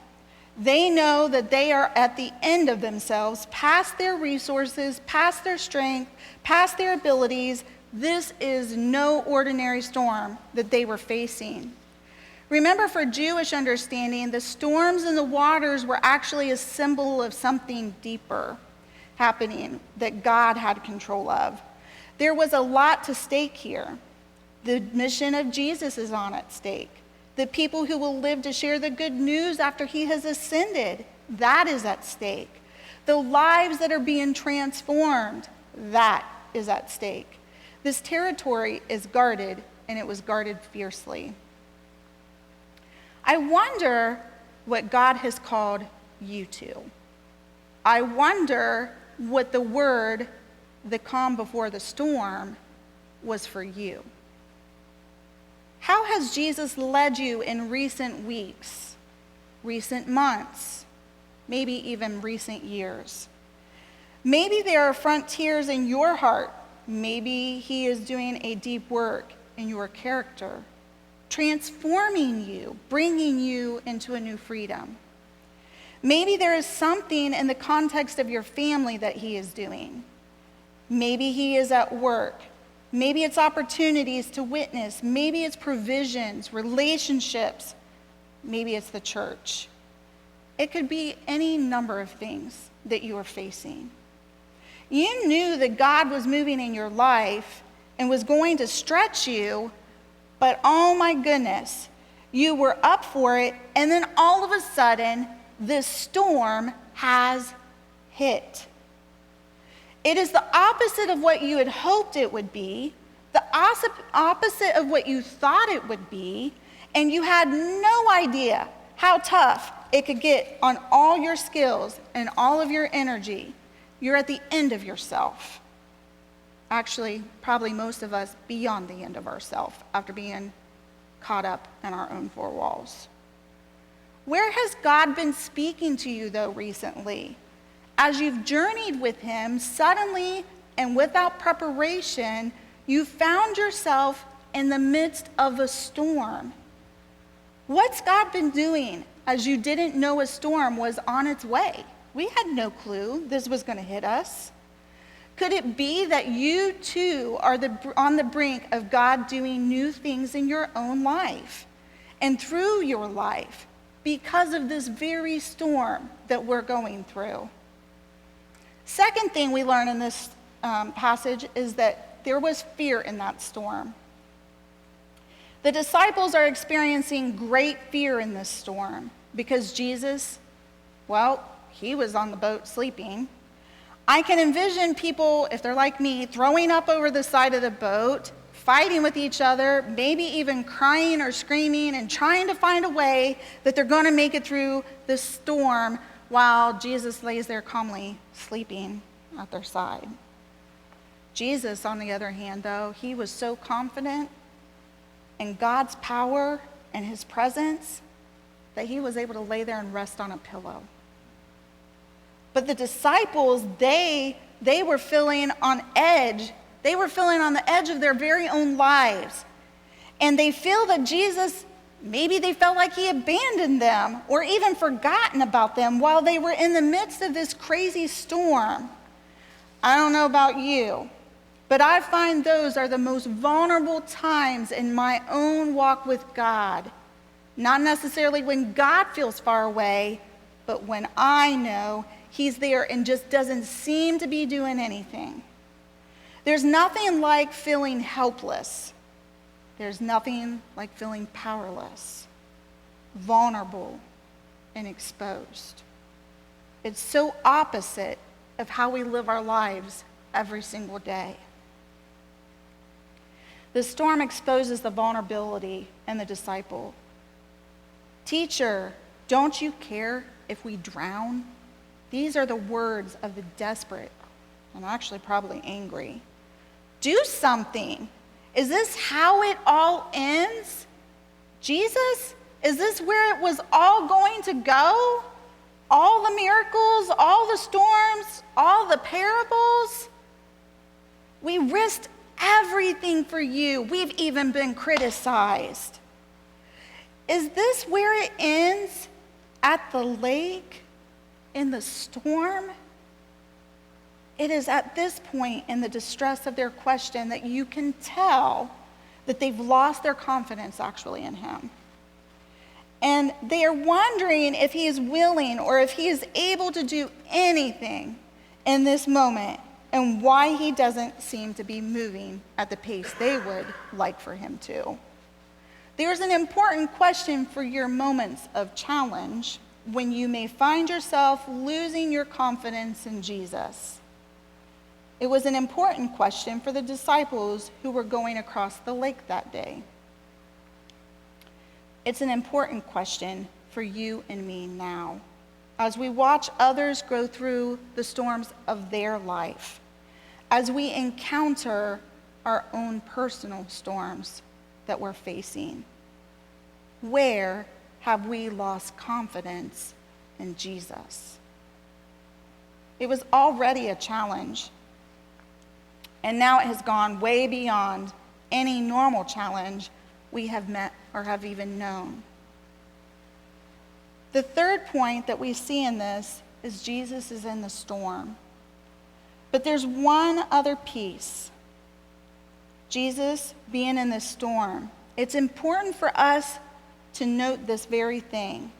They know that they are at the end of themselves, past their resources, past their strength, past their abilities. This is no ordinary storm that they were facing. Remember, for Jewish understanding, the storms in the waters were actually a symbol of something deeper happening that God had control of. There was a lot to stake here. The mission of Jesus is on at stake. The people who will live to share the good news after he has ascended, that is at stake. The lives that are being transformed, that is at stake. This territory is guarded, and it was guarded fiercely. I wonder what God has called you to. I wonder what the word, the calm before the storm, was for you. How has Jesus led you in recent weeks, recent months, maybe even recent years? Maybe there are frontiers in your heart. Maybe he is doing a deep work in your character, transforming you, bringing you into a new freedom. Maybe there is something in the context of your family that he is doing. Maybe he is at work. Maybe it's opportunities to witness. Maybe it's provisions, relationships. Maybe it's the church. It could be any number of things that you are facing. You knew that God was moving in your life and was going to stretch you, but oh my goodness, you were up for it, and then all of a sudden, this storm has hit. It is the opposite of what you had hoped it would be, the opposite of what you thought it would be, and you had no idea how tough it could get on all your skills and all of your energy. You're at the end of yourself. Actually, probably most of us beyond the end of ourselves after being caught up in our own 4 walls. Where has God been speaking to you, though, recently? As you've journeyed with him, suddenly and without preparation, you found yourself in the midst of a storm. What's God been doing as you didn't know a storm was on its way? We had no clue this was going to hit us. Could it be that you too are on the brink of God doing new things in your own life and through your life because of this very storm that we're going through? Second thing we learn in this passage is that there was fear in that storm. The disciples are experiencing great fear in this storm because Jesus, well, he was on the boat sleeping. I can envision people, if they're like me, throwing up over the side of the boat, fighting with each other, maybe even crying or screaming and trying to find a way that they're going to make it through the storm while Jesus lays there calmly sleeping at their side. Jesus, on the other hand, though, he was so confident in God's power and his presence that he was able to lay there and rest on a pillow. But the disciples, they were feeling on edge. They were feeling on the edge of their very own lives. And they feel that Jesus, maybe they felt like he abandoned them or even forgotten about them while they were in the midst of this crazy storm. I don't know about you, but I find those are the most vulnerable times in my own walk with God. Not necessarily when God feels far away, but when I know he's there and just doesn't seem to be doing anything. There's nothing like feeling helpless. There's nothing like feeling powerless, vulnerable, and exposed. It's so opposite of how we live our lives every single day. The storm exposes the vulnerability in the disciple. Teacher, don't you care if we drown? These are the words of the desperate and actually probably angry. Do something. Is this how it all ends? Jesus, is this where it was all going to go? All the miracles, all the storms, all the parables? We risked everything for you. We've even been criticized. Is this where it ends? At the lake? In the storm? It is at this point in the distress of their question that you can tell that they've lost their confidence actually in him. And they are wondering if he is willing or if he is able to do anything in this moment and why he doesn't seem to be moving at the pace they would like for him to. There's an important question for your moments of challenge when you may find yourself losing your confidence in Jesus. It was an important question for the disciples who were going across the lake that day. It's an important question for you and me now, as we watch others go through the storms of their life, as we encounter our own personal storms that we're facing. Where have we lost confidence in Jesus? It was already a challenge, and now it has gone way beyond any normal challenge we have met or have even known. The third point that we see in this is Jesus is in the storm. But there's one other piece. Jesus being in the storm. It's important for us to note this very thing.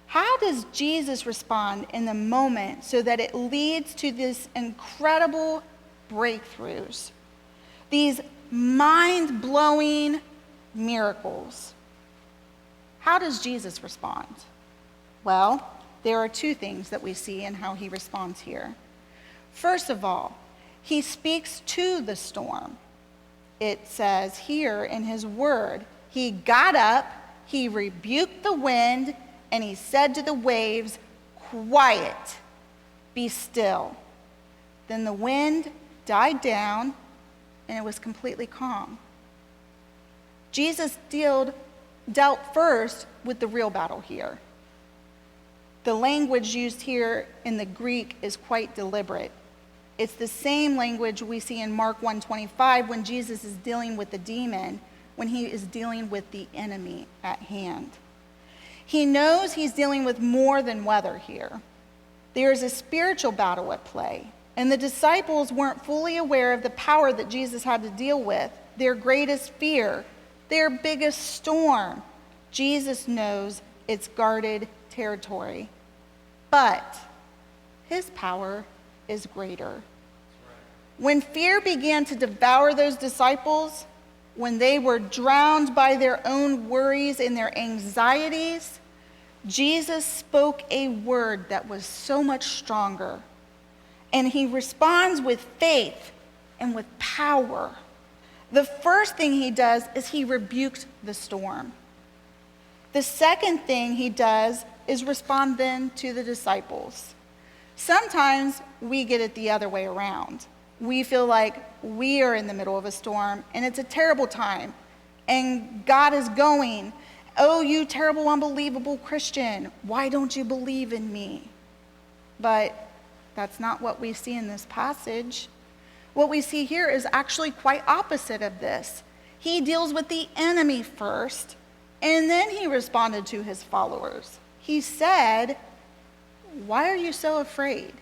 How does Jesus respond in the moment so that it leads to these incredible breakthroughs, these mind-blowing miracles? How does Jesus respond? Well, there are two things that we see in how he responds here. First of all, he speaks to the storm. It says here in his word, he got up, he rebuked the wind, and he said to the waves, "Quiet, be still." Then the wind died down, and it was completely calm. Jesus dealt first with the real battle here. The language used here in the Greek is quite deliberate. It's the same language we see in Mark 1:25 when Jesus is dealing with the demon, when he is dealing with the enemy at hand. He knows he's dealing with more than weather here. There is a spiritual battle at play, and the disciples weren't fully aware of the power that Jesus had to deal with, their greatest fear, their biggest storm. Jesus knows it's guarded territory, but his power is greater. When fear began to devour those disciples, when they were drowned by their own worries and their anxieties, Jesus spoke a word that was so much stronger. And he responds with faith and with power. The first thing he does is he rebuked the storm. The second thing he does is respond then to the disciples. Sometimes we get it the other way around. We feel like we are in the middle of a storm and it's a terrible time. And God is going, "Oh, you terrible, unbelievable Christian, why don't you believe in me?" But that's not what we see in this passage. What we see here is actually quite opposite of this. He deals with the enemy first, and then he responded to his followers. He said, "Why are you so afraid?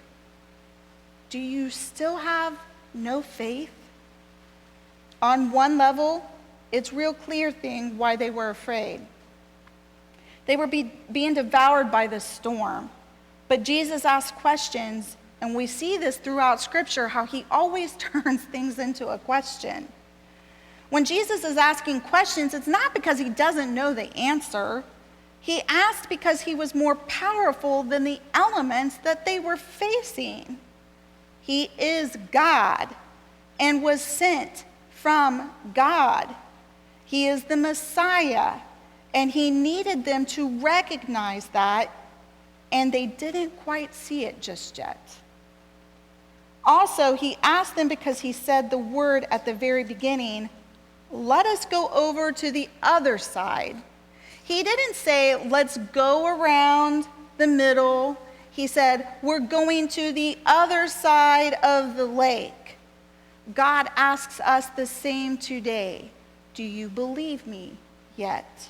Do you still have no faith?" On one level, it's real clear thing why they were afraid. They were being devoured by the storm. But Jesus asked questions, and we see this throughout Scripture, how he always turns things into a question. When Jesus is asking questions, it's not because he doesn't know the answer. He asked because he was more powerful than the elements that they were facing. He is God and was sent from God. He is the Messiah, and he needed them to recognize that, and they didn't quite see it just yet. Also, he asked them because he said the word at the very beginning, let us go over to the other side. He didn't say, let's go around the middle. He said, we're going to the other side of the lake. God asks us the same today. Do you believe me yet?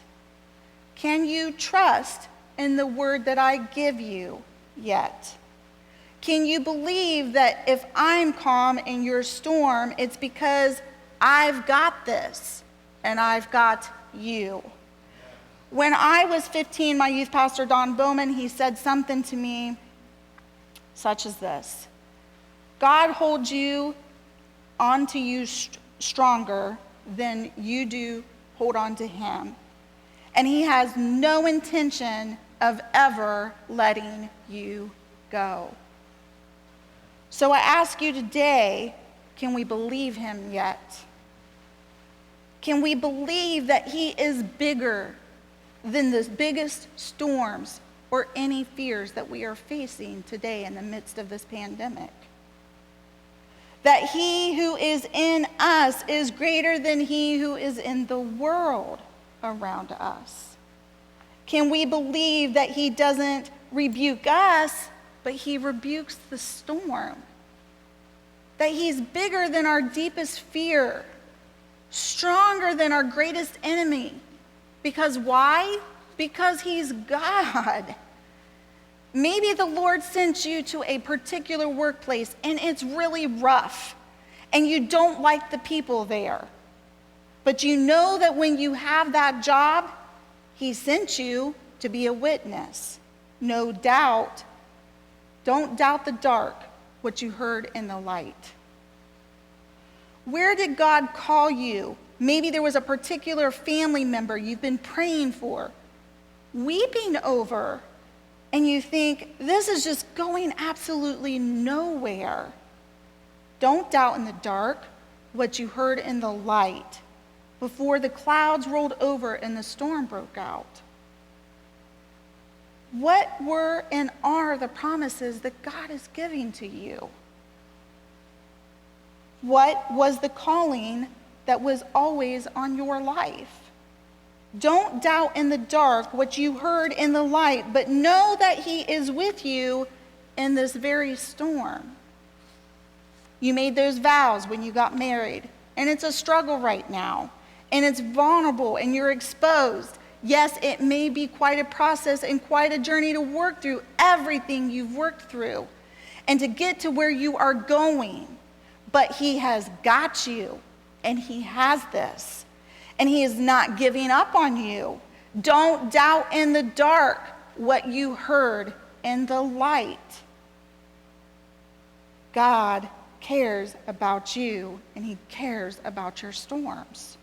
Can you trust in the word that I give you yet? Can you believe that if I'm calm in your storm, it's because I've got this and I've got you? When I was 15, my youth pastor, Don Bowman, he said something to me such as this: God holds you onto you stronger than you do hold on to him. And he has no intention of ever letting you go. So I ask you today, can we believe him yet? Can we believe that he is bigger than the biggest storms or any fears that we are facing today in the midst of this pandemic? That he who is in us is greater than he who is in the world around us? Can we believe that he doesn't rebuke us, but he rebukes the storm? That he's bigger than our deepest fear, stronger than our greatest enemy. Because why? Because he's God. Maybe the Lord sent you to a particular workplace and it's really rough and you don't like the people there. But you know that when you have that job, he sent you to be a witness. No doubt. Don't doubt the dark, what you heard in the light. Where did God call you? Maybe there was a particular family member you've been praying for, weeping over, and you think, this is just going absolutely nowhere. Don't doubt in the dark what you heard in the light before the clouds rolled over and the storm broke out. What were and are the promises that God is giving to you? What was the calling that was always on your life? Don't doubt in the dark what you heard in the light, but know that he is with you in this very storm. You made those vows when you got married, and it's a struggle right now, and it's vulnerable, and you're exposed. Yes, it may be quite a process and quite a journey to work through everything you've worked through and to get to where you are going, but he has got you, and he has this. And he is not giving up on you. Don't doubt in the dark what you heard in the light. God cares about you, and he cares about your storms.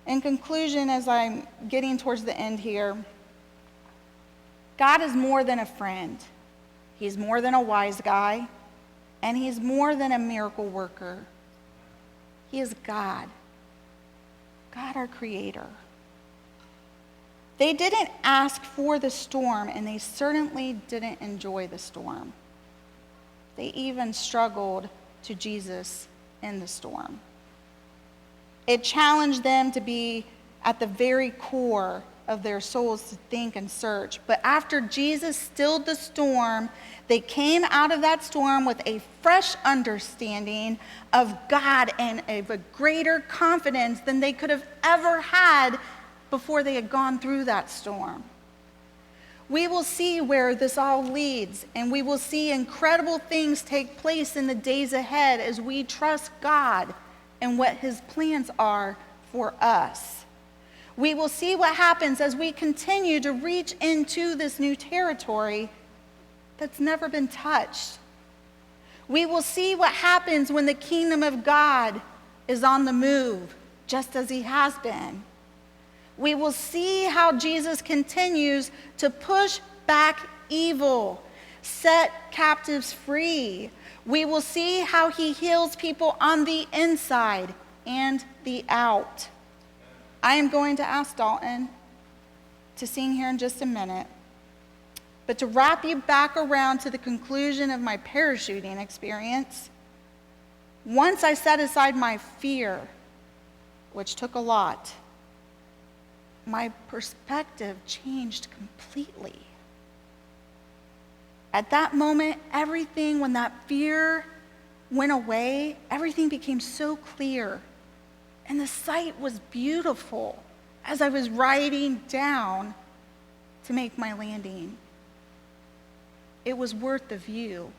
In conclusion, as I'm getting towards the end here, God is more than a friend. He's more than a wise guy, and he's more than a miracle worker. He is God, God our Creator. They didn't ask for the storm, and they certainly didn't enjoy the storm. They even struggled to Jesus in the storm. It challenged them to be at the very core of their souls to think and search. But after Jesus stilled the storm, they came out of that storm with a fresh understanding of God and of a greater confidence than they could have ever had before they had gone through that storm. We will see where this all leads, and we will see incredible things take place in the days ahead as we trust God and what his plans are for us. We will see what happens as we continue to reach into this new territory that's never been touched. We will see what happens when the kingdom of God is on the move, just as he has been. We will see how Jesus continues to push back evil, set captives free. We will see how he heals people on the inside and the out. I am going to ask Dalton to sing here in just a minute. But to wrap you back around to the conclusion of my parachuting experience, once I set aside my fear, which took a lot, my perspective changed completely. At that moment, everything, when that fear went away, everything became so clear. And the sight was beautiful as I was riding down to make my landing. It was worth the view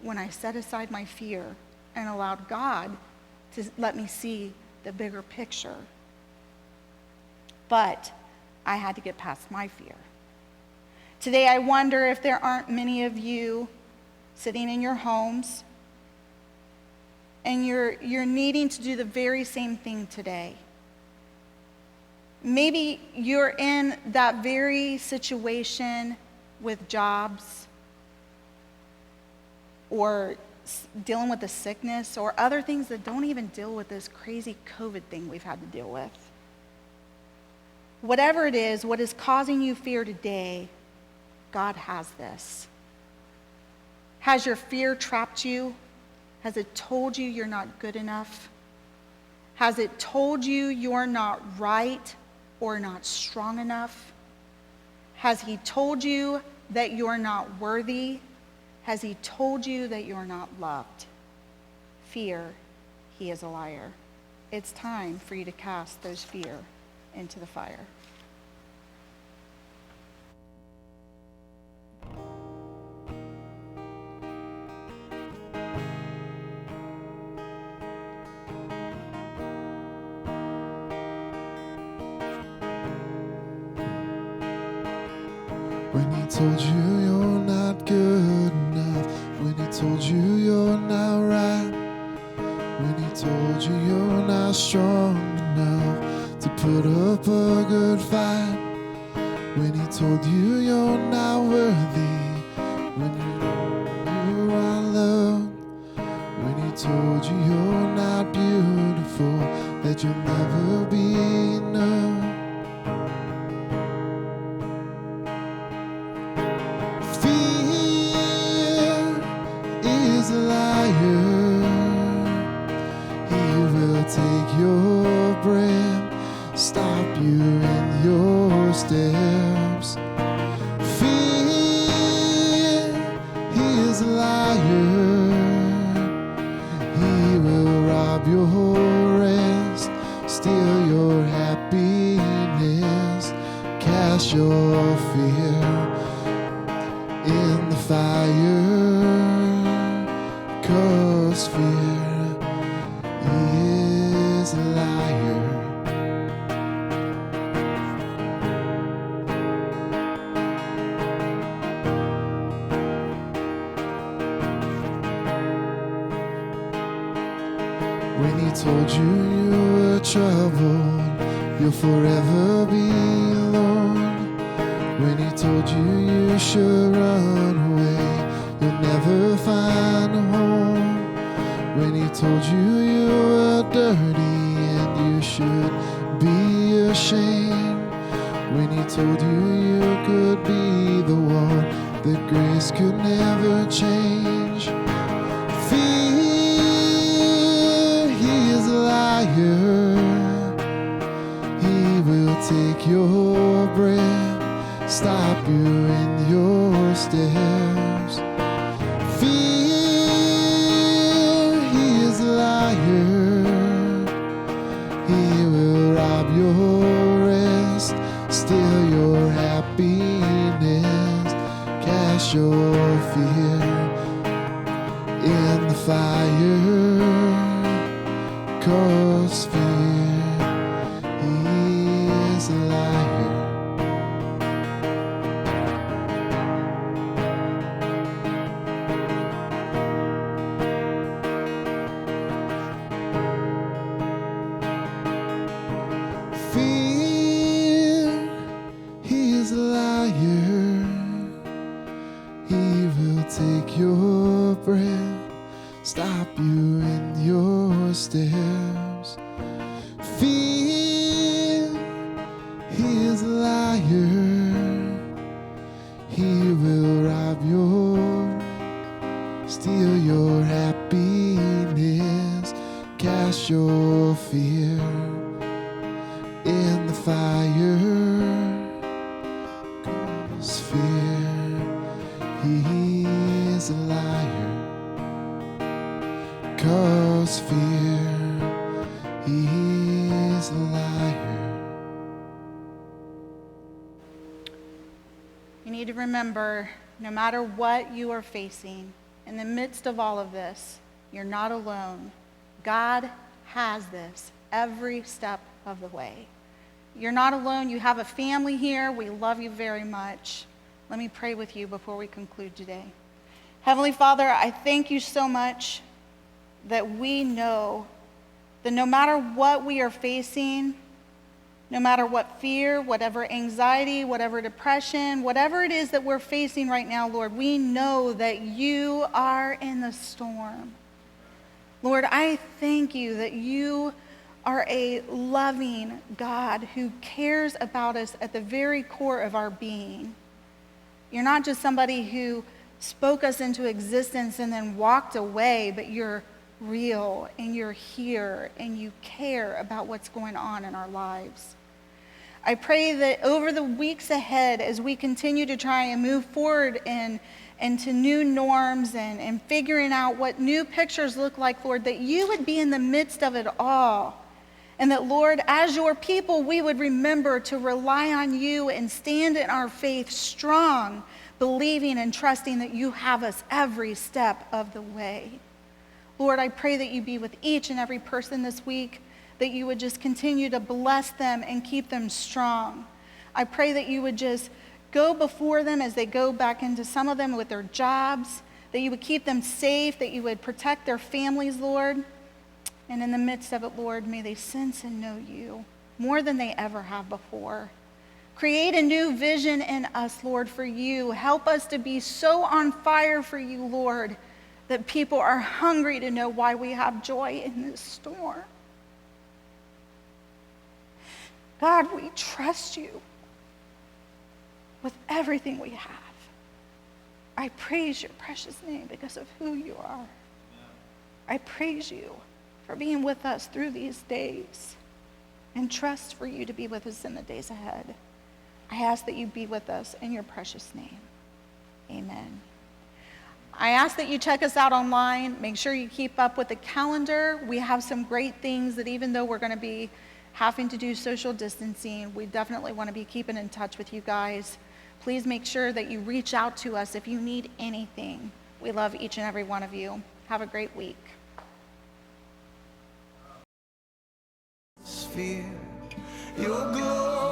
when I set aside my fear and allowed God to let me see the bigger picture. But I had to get past my fear. Today, I wonder if there aren't many of you sitting in your homes and you're needing to do the very same thing today. Maybe you're in that very situation with jobs or dealing with a sickness or other things that don't even deal with this crazy COVID thing we've had to deal with. Whatever it is, what is causing you fear today, God has this. Has your fear trapped you? Has it told you you're not good enough? Has it told you you're not right or not strong enough? Has he told you that you're not worthy? Has he told you that you're not loved? Fear, he is a liar. It's time for you to cast those fear into the fire. When he told you you're not good enough, when he told you you're not right, when he told you you're not strong enough to put up a good fight, when he told you you're not worthy, when you are loved, when he told you you're not beautiful, that you'll never be enough. Take your breath, stop you in your steps. Fear, he is a liar. He will rob your rest, steal your happiness, cast your fear in the fire, 'cause fear is a liar. When he told you you were troubled, you'll forever be alone. When he told you you should run away, you'll never find a home. When he told you you were dirty and you should be ashamed. When he told you you could be the one that grace could never change. Fear, he is a liar. He will take your breath, stop you in your steps. He will rob your rest, steal your happiness, cast your fear in the fire, 'cause fear, he is a liar. Fear, he is a liar. He will fire. He will rob steal your happiness, cast your fear in the fire. 'Cause fear, he is a liar. 'Cause fear, he is a liar. You need to remember, no matter what you are facing, in the midst of all of this, you're not alone. God has this every step of the way. You're not alone. You have a family here. We love you very much. Let me pray with you before we conclude today. Heavenly Father, I thank you so much that we know that no matter what we are facing, no matter what fear, whatever anxiety, whatever depression, whatever it is that we're facing right now, Lord, we know that you are in the storm. Lord, I thank you that you are a loving God who cares about us at the very core of our being. You're not just somebody who spoke us into existence and then walked away, but you're real and you're here and you care about what's going on in our lives. I pray that over the weeks ahead, as we continue to try and move forward into new norms and figuring out what new pictures look like, Lord, that you would be in the midst of it all. And that, Lord, as your people, we would remember to rely on you and stand in our faith strong, believing and trusting that you have us every step of the way. Lord, I pray that you be with each and every person this week, that you would just continue to bless them and keep them strong. I pray that you would just go before them as they go back into some of them with their jobs, that you would keep them safe, that you would protect their families, Lord. And in the midst of it, Lord, may they sense and know you more than they ever have before. Create a new vision in us, Lord, for you. Help us to be so on fire for you, Lord, that people are hungry to know why we have joy in this storm. God, we trust you with everything we have. I praise your precious name because of who you are. I praise you for being with us through these days and trust for you to be with us in the days ahead. I ask that you be with us in your precious name. Amen. I ask that you check us out online. Make sure you keep up with the calendar. We have some great things that even though we're going to be having to do social distancing, we definitely want to be keeping in touch with you guys. Please make sure that you reach out to us if you need anything. We love each and every one of you. Have a great week. Sphere, your glory.